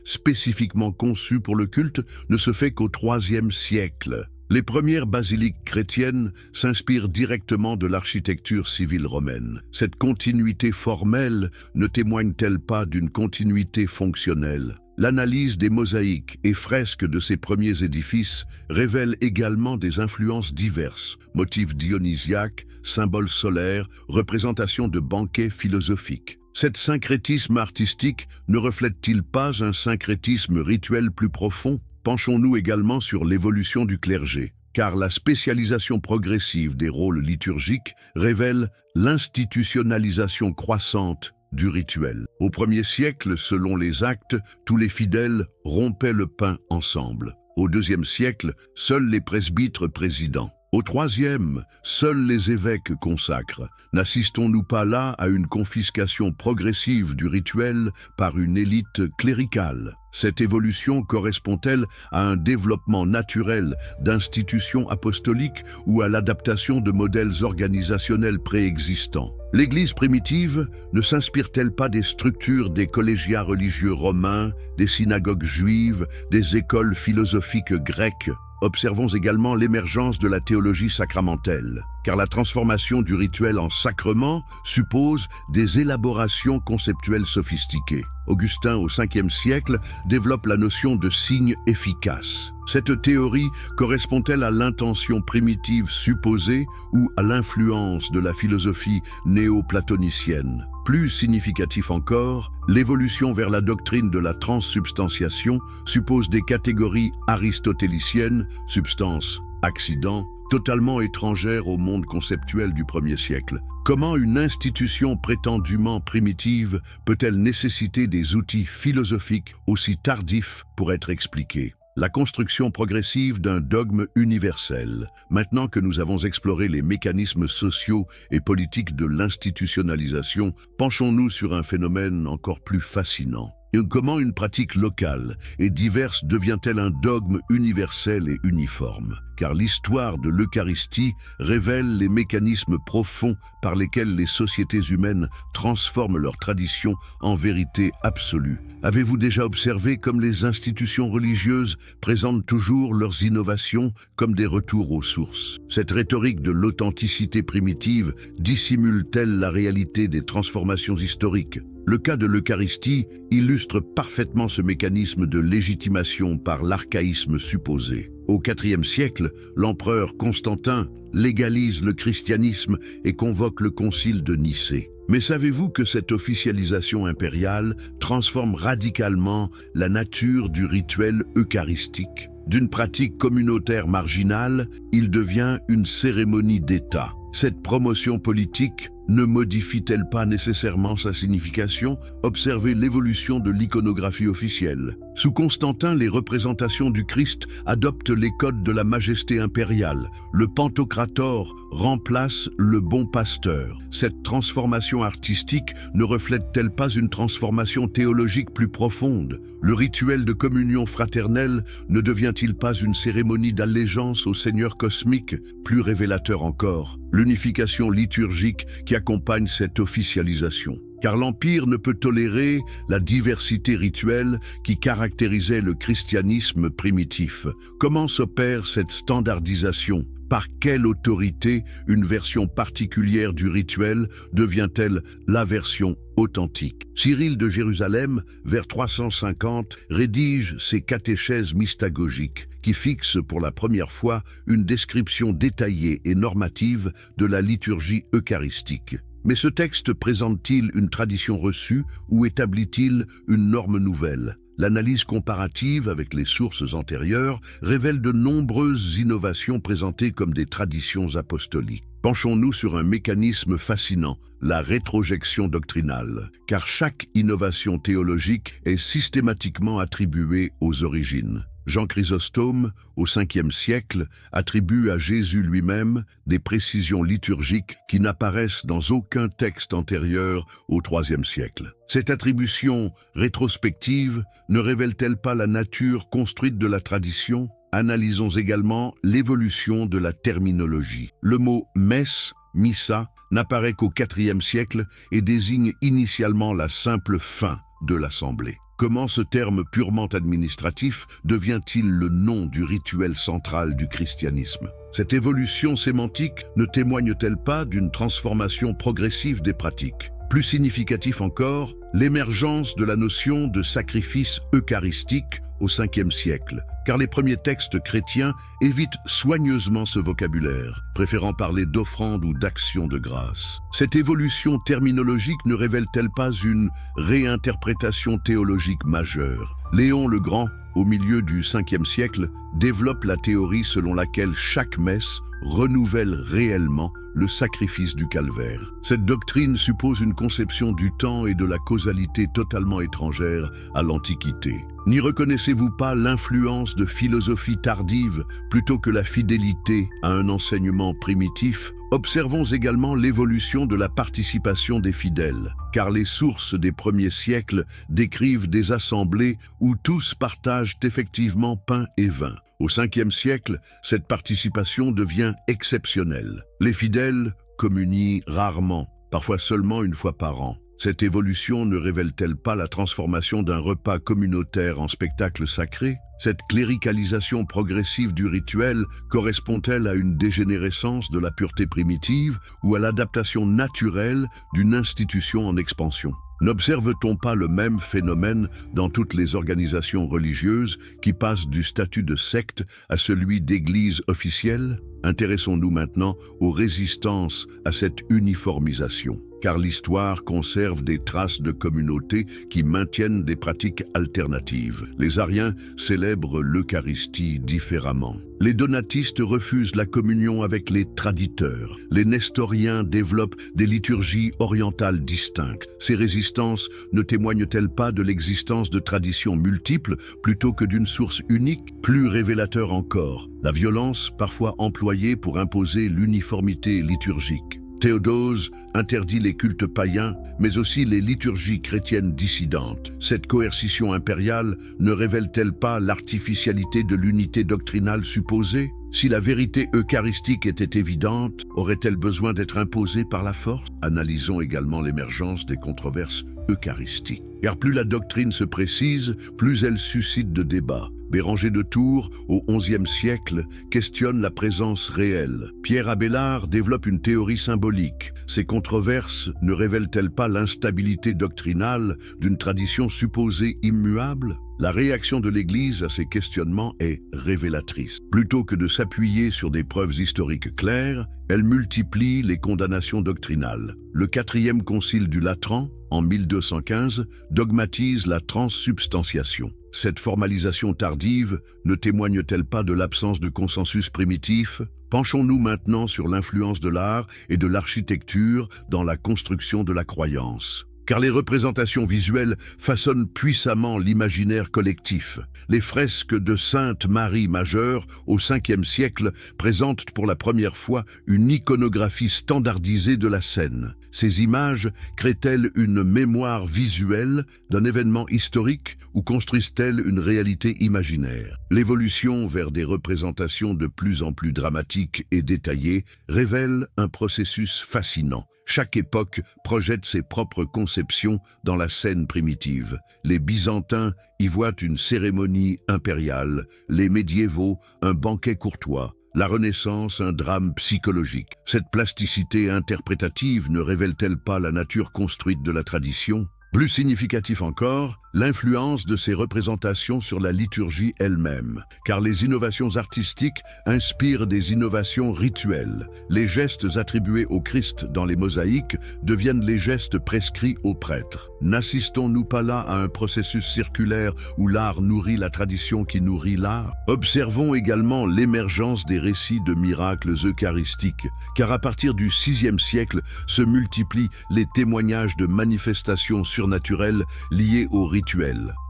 spécifiquement conçus pour le culte ne se fait qu'au IIIe siècle. Les premières basiliques chrétiennes s'inspirent directement de l'architecture civile romaine. Cette continuité formelle ne témoigne-t-elle pas d'une continuité fonctionnelle? L'analyse des mosaïques et fresques de ces premiers édifices révèle également des influences diverses, motifs dionysiaques, symboles solaires, représentations de banquets philosophiques. Cet syncrétisme artistique ne reflète-t-il pas un syncrétisme rituel plus profond? Penchons-nous également sur l'évolution du clergé, car la spécialisation progressive des rôles liturgiques révèle l'institutionnalisation croissante du rituel. Au 1er siècle, selon les actes, tous les fidèles rompaient le pain ensemble. Au 2e siècle, seuls les presbytres président. Au 3e, seuls les évêques consacrent. N'assistons-nous pas là à une confiscation progressive du rituel par une élite cléricale? Cette évolution correspond-elle à un développement naturel d'institutions apostoliques ou à l'adaptation de modèles organisationnels préexistants? L'Église primitive ne s'inspire-t-elle pas des structures des collégiats religieux romains, des synagogues juives, des écoles philosophiques grecques? Observons également l'émergence de la théologie sacramentelle, car la transformation du rituel en sacrement suppose des élaborations conceptuelles sophistiquées. Augustin, au 5e siècle, développe la notion de signe efficace. Cette théorie correspond-elle à l'intention primitive supposée ou à l'influence de la philosophie néo-platonicienne? Plus significatif encore, l'évolution vers la doctrine de la transsubstantiation suppose des catégories aristotéliciennes, substance, accident, totalement étrangères au monde conceptuel du 1er siècle. Comment une institution prétendument primitive peut-elle nécessiter des outils philosophiques aussi tardifs pour être expliqués? La construction progressive d'un dogme universel. Maintenant que nous avons exploré les mécanismes sociaux et politiques de l'institutionnalisation, penchons-nous sur un phénomène encore plus fascinant. Comment une pratique locale et diverse devient-elle un dogme universel et uniforme? Car l'histoire de l'Eucharistie révèle les mécanismes profonds par lesquels les sociétés humaines transforment leurs traditions en vérité absolue. Avez-vous déjà observé comme les institutions religieuses présentent toujours leurs innovations comme des retours aux sources? Cette rhétorique de l'authenticité primitive dissimule-t-elle la réalité des transformations historiques? Le cas de l'Eucharistie illustre parfaitement ce mécanisme de légitimation par l'archaïsme supposé. Au IVe siècle, l'empereur Constantin légalise le christianisme et convoque le concile de Nicée. Mais savez-vous que cette officialisation impériale transforme radicalement la nature du rituel eucharistique? D'une pratique communautaire marginale, il devient une cérémonie d'État. Cette promotion politique ne modifie-t-elle pas nécessairement sa signification? Observez l'évolution de l'iconographie officielle. Sous Constantin, les représentations du Christ adoptent les codes de la majesté impériale. Le Pantocrator remplace le bon pasteur. Cette transformation artistique ne reflète-t-elle pas une transformation théologique plus profonde? Le rituel de communion fraternelle ne devient-il pas une cérémonie d'allégeance au Seigneur cosmique, plus révélateur encore? L'unification liturgique qui accompagne cette officialisation. Car l'Empire ne peut tolérer la diversité rituelle qui caractérisait le christianisme primitif. Comment s'opère cette standardisation? Par quelle autorité une version particulière du rituel devient-elle la version authentique? Cyril de Jérusalem, vers 350, rédige ses catéchèses mystagogiques qui fixent pour la première fois une description détaillée et normative de la liturgie eucharistique. Mais ce texte présente-t-il une tradition reçue ou établit-il une norme nouvelle? L'analyse comparative avec les sources antérieures révèle de nombreuses innovations présentées comme des traditions apostoliques. Penchons-nous sur un mécanisme fascinant, la rétrojection doctrinale, car chaque innovation théologique est systématiquement attribuée aux origines. Jean Chrysostome, au 5e siècle, attribue à Jésus lui-même des précisions liturgiques qui n'apparaissent dans aucun texte antérieur au 3e siècle. Cette attribution rétrospective ne révèle-t-elle pas la nature construite de la tradition? Analysons également l'évolution de la terminologie. Le mot « messe », missa, n'apparaît qu'au 4e siècle et désigne initialement la simple fin de l'assemblée. Comment ce terme purement administratif devient-il le nom du rituel central du christianisme? Cette évolution sémantique ne témoigne-t-elle pas d'une transformation progressive des pratiques? Plus significatif encore, l'émergence de la notion de sacrifice eucharistique au 5e siècle, car les premiers textes chrétiens évitent soigneusement ce vocabulaire, préférant parler d'offrande ou d'action de grâce. Cette évolution terminologique ne révèle-t-elle pas une réinterprétation théologique majeure? Léon le Grand, au milieu du 5e siècle, développe la théorie selon laquelle chaque messe renouvelle réellement le sacrifice du calvaire. Cette doctrine suppose une conception du temps et de la causalité totalement étrangère à l'Antiquité. N'y reconnaissez-vous pas l'influence de philosophies tardives plutôt que la fidélité à un enseignement primitif? Observons également l'évolution de la participation des fidèles, car les sources des premiers siècles décrivent des assemblées où tous partagent effectivement pain et vin. Au 5e siècle, cette participation devient exceptionnelle. Les fidèles communient rarement, parfois seulement une fois par an. Cette évolution ne révèle-t-elle pas la transformation d'un repas communautaire en spectacle sacré? Cette cléricalisation progressive du rituel correspond-elle à une dégénérescence de la pureté primitive ou à l'adaptation naturelle d'une institution en expansion? N'observe-t-on pas le même phénomène dans toutes les organisations religieuses qui passent du statut de secte à celui d'église officielle? Intéressons-nous maintenant aux résistances à cette uniformisation, car l'histoire conserve des traces de communautés qui maintiennent des pratiques alternatives. Les Ariens célèbrent l'Eucharistie différemment. Les donatistes refusent la communion avec les traditeurs. Les nestoriens développent des liturgies orientales distinctes. Ces résistances ne témoignent-elles pas de l'existence de traditions multiples plutôt que d'une source unique? Plus révélateur encore, la violence parfois employée pour imposer l'uniformité liturgique. Théodose interdit les cultes païens, mais aussi les liturgies chrétiennes dissidentes. Cette coercition impériale ne révèle-t-elle pas l'artificialité de l'unité doctrinale supposée? Si la vérité eucharistique était évidente, aurait-elle besoin d'être imposée par la force? Analysons également l'émergence des controverses eucharistiques. Car plus la doctrine se précise, plus elle suscite de débats. Béranger de Tours, au XIe siècle, questionne la présence réelle. Pierre Abélard développe une théorie symbolique. Ces controverses ne révèlent-elles pas l'instabilité doctrinale d'une tradition supposée immuable ? La réaction de l'Église à ces questionnements est révélatrice. Plutôt que de s'appuyer sur des preuves historiques claires, elle multiplie les condamnations doctrinales. Le quatrième concile du Latran, en 1215, dogmatise la transsubstantiation. Cette formalisation tardive ne témoigne-t-elle pas de l'absence de consensus primitif ? Penchons-nous maintenant sur l'influence de l'art et de l'architecture dans la construction de la croyance. Car les représentations visuelles façonnent puissamment l'imaginaire collectif. Les fresques de Sainte Marie Majeure au Ve siècle présentent pour la première fois une iconographie standardisée de la scène. Ces images créent-elles une mémoire visuelle d'un événement historique ou construisent-elles une réalité imaginaire ? L'évolution vers des représentations de plus en plus dramatiques et détaillées révèle un processus fascinant. Chaque époque projette ses propres conceptions dans la scène primitive. Les Byzantins y voient une cérémonie impériale, les médiévaux un banquet courtois, la Renaissance un drame psychologique. Cette plasticité interprétative ne révèle-t-elle pas la nature construite de la tradition ? Plus significatif encore, l'influence de ces représentations sur la liturgie elle-même, car les innovations artistiques inspirent des innovations rituelles. Les gestes attribués au Christ dans les mosaïques deviennent les gestes prescrits aux prêtres. N'assistons-nous pas là à un processus circulaire où l'art nourrit la tradition qui nourrit l'art ? Observons également l'émergence des récits de miracles eucharistiques, car à partir du VIe siècle se multiplient les témoignages de manifestations surnaturelles liées aux rituels.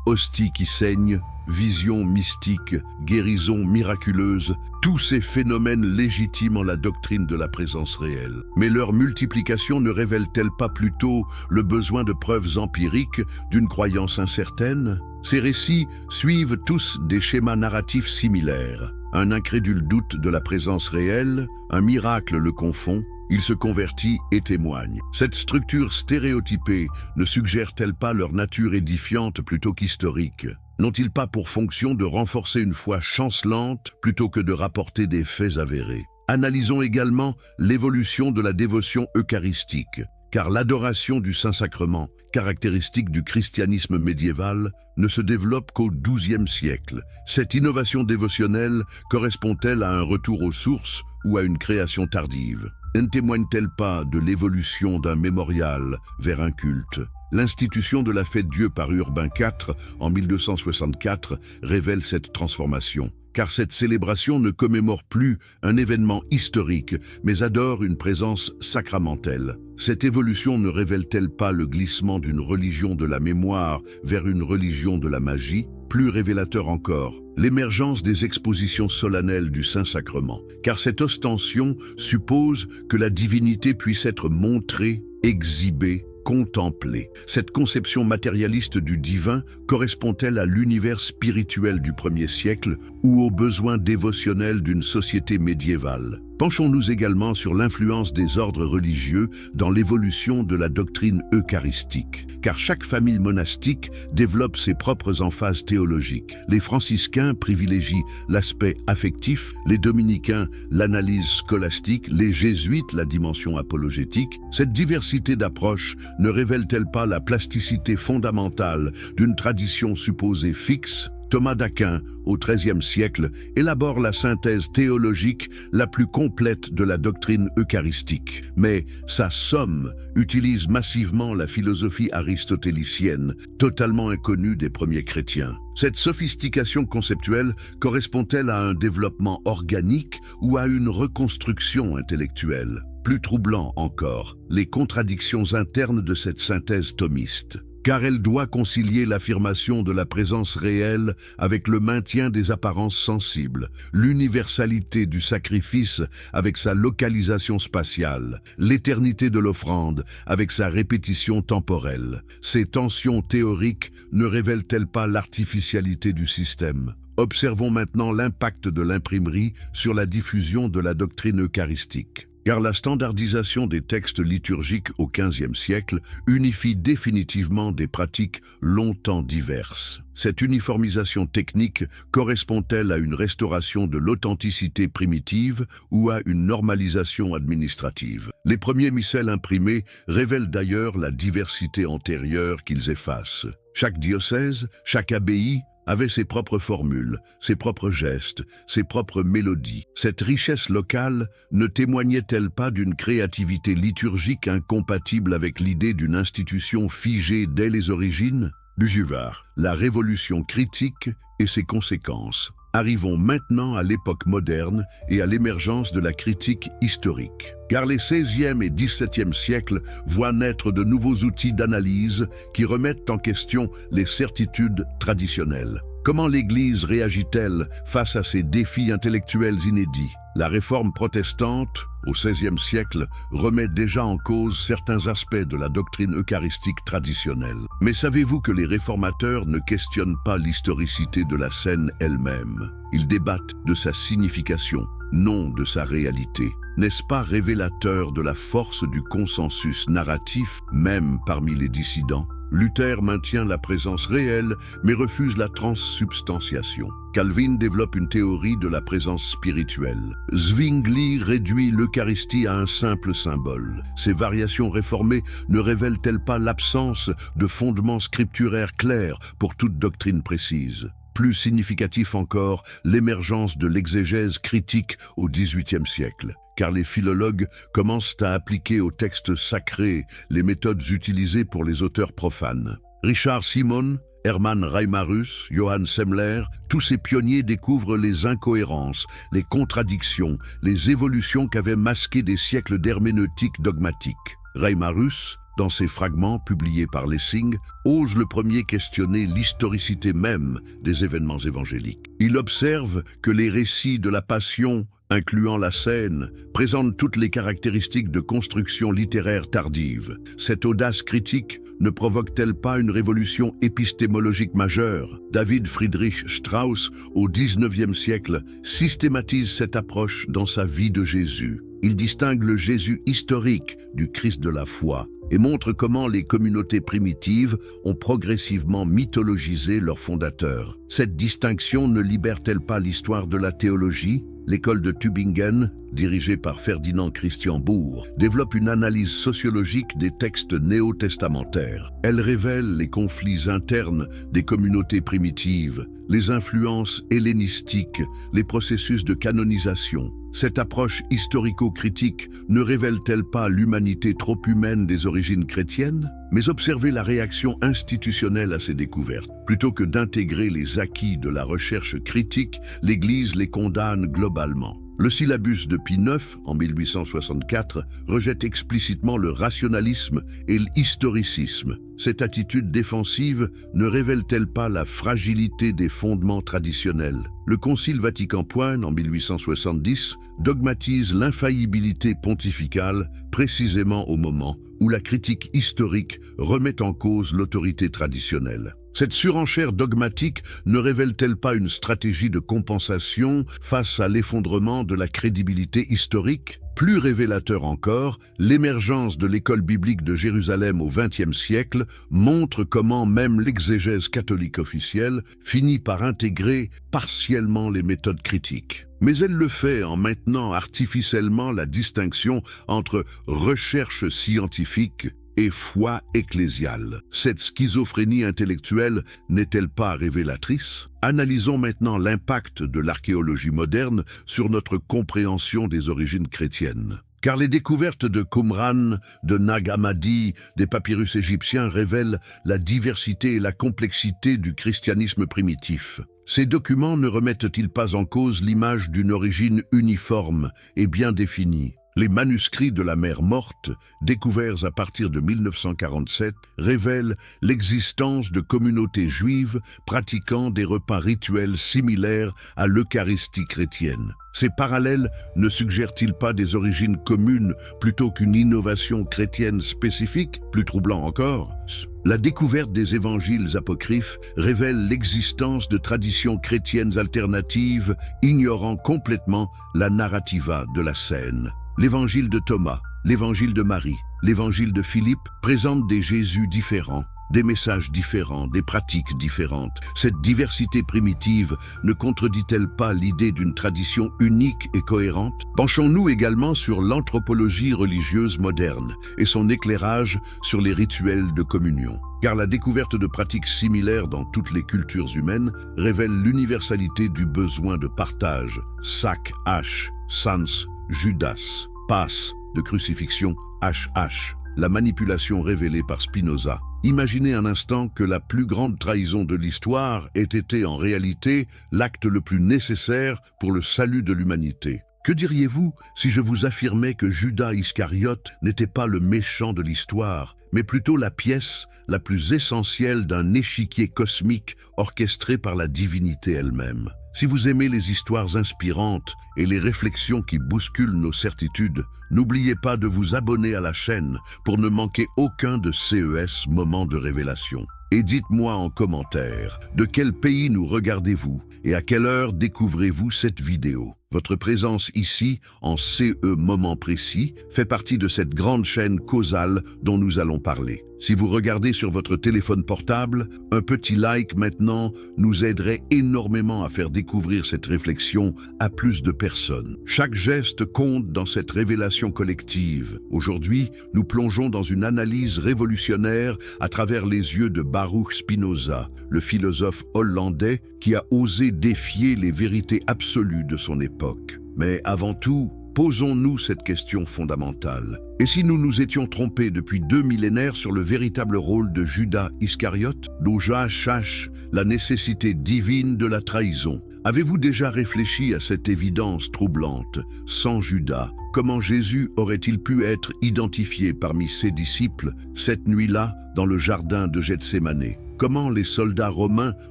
Hostie qui saigne, visions mystiques, guérisons miraculeuses, tous ces phénomènes légitiment la doctrine de la présence réelle. Mais leur multiplication ne révèle-t-elle pas plutôt le besoin de preuves empiriques d'une croyance incertaine ? Ces récits suivent tous des schémas narratifs similaires. Un incrédule doute de la présence réelle, un miracle le confond, il se convertit et témoigne. Cette structure stéréotypée ne suggère-t-elle pas leur nature édifiante plutôt qu'historique ? N'ont-ils pas pour fonction de renforcer une foi chancelante plutôt que de rapporter des faits avérés ? Analysons également l'évolution de la dévotion eucharistique, car l'adoration du Saint-Sacrement, caractéristique du christianisme médiéval, ne se développe qu'au XIIe siècle. Cette innovation dévotionnelle correspond-elle à un retour aux sources ou à une création tardive ? Ne témoigne-t-elle pas de l'évolution d'un mémorial vers un culte ? L'institution de la fête Dieu par Urbain IV en 1264 révèle cette transformation, car cette célébration ne commémore plus un événement historique, mais adore une présence sacramentelle. Cette évolution ne révèle-t-elle pas le glissement d'une religion de la mémoire vers une religion de la magie ? Plus révélateur encore, l'émergence des expositions solennelles du Saint-Sacrement, car cette ostension suppose que la divinité puisse être montrée, exhibée, contemplée. Cette conception matérialiste du divin correspond-elle à l'univers spirituel du 1er siècle ou aux besoins dévotionnels d'une société médiévale ? Penchons-nous également sur l'influence des ordres religieux dans l'évolution de la doctrine eucharistique, car chaque famille monastique développe ses propres emphases théologiques. Les franciscains privilégient l'aspect affectif, les dominicains l'analyse scolastique, les jésuites la dimension apologétique. Cette diversité d'approches ne révèle-t-elle pas la plasticité fondamentale d'une tradition supposée fixe ? Thomas d'Aquin, au XIIIe siècle, élabore la synthèse théologique la plus complète de la doctrine eucharistique. Mais sa somme utilise massivement la philosophie aristotélicienne, totalement inconnue des premiers chrétiens. Cette sophistication conceptuelle correspond-elle à un développement organique ou à une reconstruction intellectuelle ? Plus troublant encore, les contradictions internes de cette synthèse thomiste, car elle doit concilier l'affirmation de la présence réelle avec le maintien des apparences sensibles, l'universalité du sacrifice avec sa localisation spatiale, l'éternité de l'offrande avec sa répétition temporelle. Ces tensions théoriques ne révèlent-elles pas l'artificialité du système ? Observons maintenant l'impact de l'imprimerie sur la diffusion de la doctrine eucharistique. car la standardisation des textes liturgiques au XVe siècle unifie définitivement des pratiques longtemps diverses. Cette uniformisation technique correspond-elle à une restauration de l'authenticité primitive ou à une normalisation administrative? Les premiers missels imprimés révèlent d'ailleurs la diversité antérieure qu'ils effacent. Chaque diocèse, chaque abbaye, avait ses propres formules, ses propres gestes, ses propres mélodies. Cette richesse locale ne témoignait-elle pas d'une créativité liturgique incompatible avec l'idée d'une institution figée dès les origines? Bujuvard, la révolution critique et ses conséquences. Arrivons maintenant à l'époque moderne et à l'émergence de la critique historique. Car les XVIe et XVIIe siècles voient naître de nouveaux outils d'analyse qui remettent en question les certitudes traditionnelles. Comment l'Église réagit-elle face à ces défis intellectuels inédits? La réforme protestante, au XVIe siècle, remet déjà en cause certains aspects de la doctrine eucharistique traditionnelle. Mais savez-vous que les réformateurs ne questionnent pas l'historicité de la scène elle-même? Ils débattent de sa signification, non de sa réalité. N'est-ce pas révélateur de la force du consensus narratif, même parmi les dissidents? Luther maintient la présence réelle, mais refuse la transsubstantiation. Calvin développe une théorie de la présence spirituelle. Zwingli réduit l'Eucharistie à un simple symbole. Ces variations réformées ne révèlent-elles pas l'absence de fondements scripturaires clairs pour toute doctrine précise? Plus significatif encore, l'émergence de l'exégèse critique au XVIIIe siècle, car les philologues commencent à appliquer aux textes sacrés les méthodes utilisées pour les auteurs profanes. Richard Simon, Hermann Reimarus, Johann Semler, tous ces pionniers découvrent les incohérences, les contradictions, les évolutions qu'avaient masquées des siècles d'herméneutique dogmatique. Reimarus, dans ses fragments publiés par Lessing, ose le premier questionner l'historicité même des événements évangéliques. Il observe que les récits de la Passion, incluant la scène, présentent toutes les caractéristiques de construction littéraire tardive. Cette audace critique ne provoque-t-elle pas une révolution épistémologique majeure? David Friedrich Strauss, au XIXe siècle, systématise cette approche dans sa Vie de Jésus. Il distingue le Jésus historique du Christ de la foi et montre comment les communautés primitives ont progressivement mythologisé leur fondateur. Cette distinction ne libère-t-elle pas l'histoire de la théologie? L'école de Tübingen, dirigée par Ferdinand Christian Bourg, développe une analyse sociologique des textes néo-testamentaires. Elle révèle les conflits internes des communautés primitives, les influences hellénistiques, les processus de canonisation. Cette approche historico-critique ne révèle-t-elle pas l'humanité trop humaine des origines chrétiennes? Mais observez la réaction institutionnelle à ces découvertes. Plutôt que d'intégrer les acquis de la recherche critique, l'Église les condamne globalement. Le syllabus de Pie IX, en 1864, rejette explicitement le rationalisme et l'historicisme. Cette attitude défensive ne révèle-t-elle pas la fragilité des fondements traditionnels? Le Concile Vatican I, en 1870, dogmatise l'infaillibilité pontificale précisément au moment où la critique historique remet en cause l'autorité traditionnelle. Cette surenchère dogmatique ne révèle-t-elle pas une stratégie de compensation face à l'effondrement de la crédibilité historique? Plus révélateur encore, l'émergence de l'école biblique de Jérusalem au XXe siècle montre comment même l'exégèse catholique officielle finit par intégrer partiellement les méthodes critiques. Mais elle le fait en maintenant artificiellement la distinction entre recherche scientifique et foi ecclésiale. Cette schizophrénie intellectuelle n'est-elle pas révélatrice? Analysons maintenant l'impact de l'archéologie moderne sur notre compréhension des origines chrétiennes. Car les découvertes de Qumran, de Nag Hammadi, des papyrus égyptiens révèlent la diversité et la complexité du christianisme primitif. Ces documents ne remettent-ils pas en cause l'image d'une origine uniforme et bien définie? Les manuscrits de la Mer Morte, découverts à partir de 1947, révèlent l'existence de communautés juives pratiquant des repas rituels similaires à l'Eucharistie chrétienne. Ces parallèles ne suggèrent-ils pas des origines communes plutôt qu'une innovation chrétienne spécifique? Plus troublant encore, la découverte des évangiles apocryphes révèle l'existence de traditions chrétiennes alternatives ignorant complètement la narrativa de la scène. L'évangile de Thomas, l'évangile de Marie, l'évangile de Philippe présentent des Jésus différents, des messages différents, des pratiques différentes. Cette diversité primitive ne contredit-elle pas l'idée d'une tradition unique et cohérente? Penchons-nous également sur l'anthropologie religieuse moderne et son éclairage sur les rituels de communion. Car la découverte de pratiques similaires dans toutes les cultures humaines révèle l'universalité du besoin de partage. Sac, hache, sans, Judas, passe, de crucifixion, HH, la manipulation révélée par Spinoza. Imaginez un instant que la plus grande trahison de l'histoire ait été en réalité l'acte le plus nécessaire pour le salut de l'humanité. Que diriez-vous si je vous affirmais que Judas Iscariote n'était pas le méchant de l'histoire, mais plutôt la pièce la plus essentielle d'un échiquier cosmique orchestré par la divinité elle-même? Si vous aimez les histoires inspirantes et les réflexions qui bousculent nos certitudes, n'oubliez pas de vous abonner à la chaîne pour ne manquer aucun de CES Moments de Révélation. Et dites-moi en commentaire, de quel pays nous regardez-vous et à quelle heure découvrez-vous cette vidéo? Votre présence ici, en CE Moment Précis, fait partie de cette grande chaîne causale dont nous allons parler. Si vous regardez sur votre téléphone portable, un petit like maintenant nous aiderait énormément à faire découvrir cette réflexion à plus de personnes. Chaque geste compte dans cette révélation collective. Aujourd'hui, nous plongeons dans une analyse révolutionnaire à travers les yeux de Baruch Spinoza, le philosophe hollandais qui a osé défier les vérités absolues de son époque. Mais avant tout, posons-nous cette question fondamentale. Et si nous nous étions trompés depuis 2 millénaires sur le véritable rôle de Judas Iscariote, d'où cherche la nécessité divine de la trahison? Avez-vous déjà réfléchi à cette évidence troublante? Sans Judas, comment Jésus aurait-il pu être identifié parmi ses disciples cette nuit-là dans le jardin de Gethsémanée? Comment les soldats romains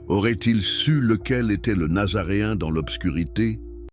auraient-ils su lequel était le Nazaréen dans l'obscurité?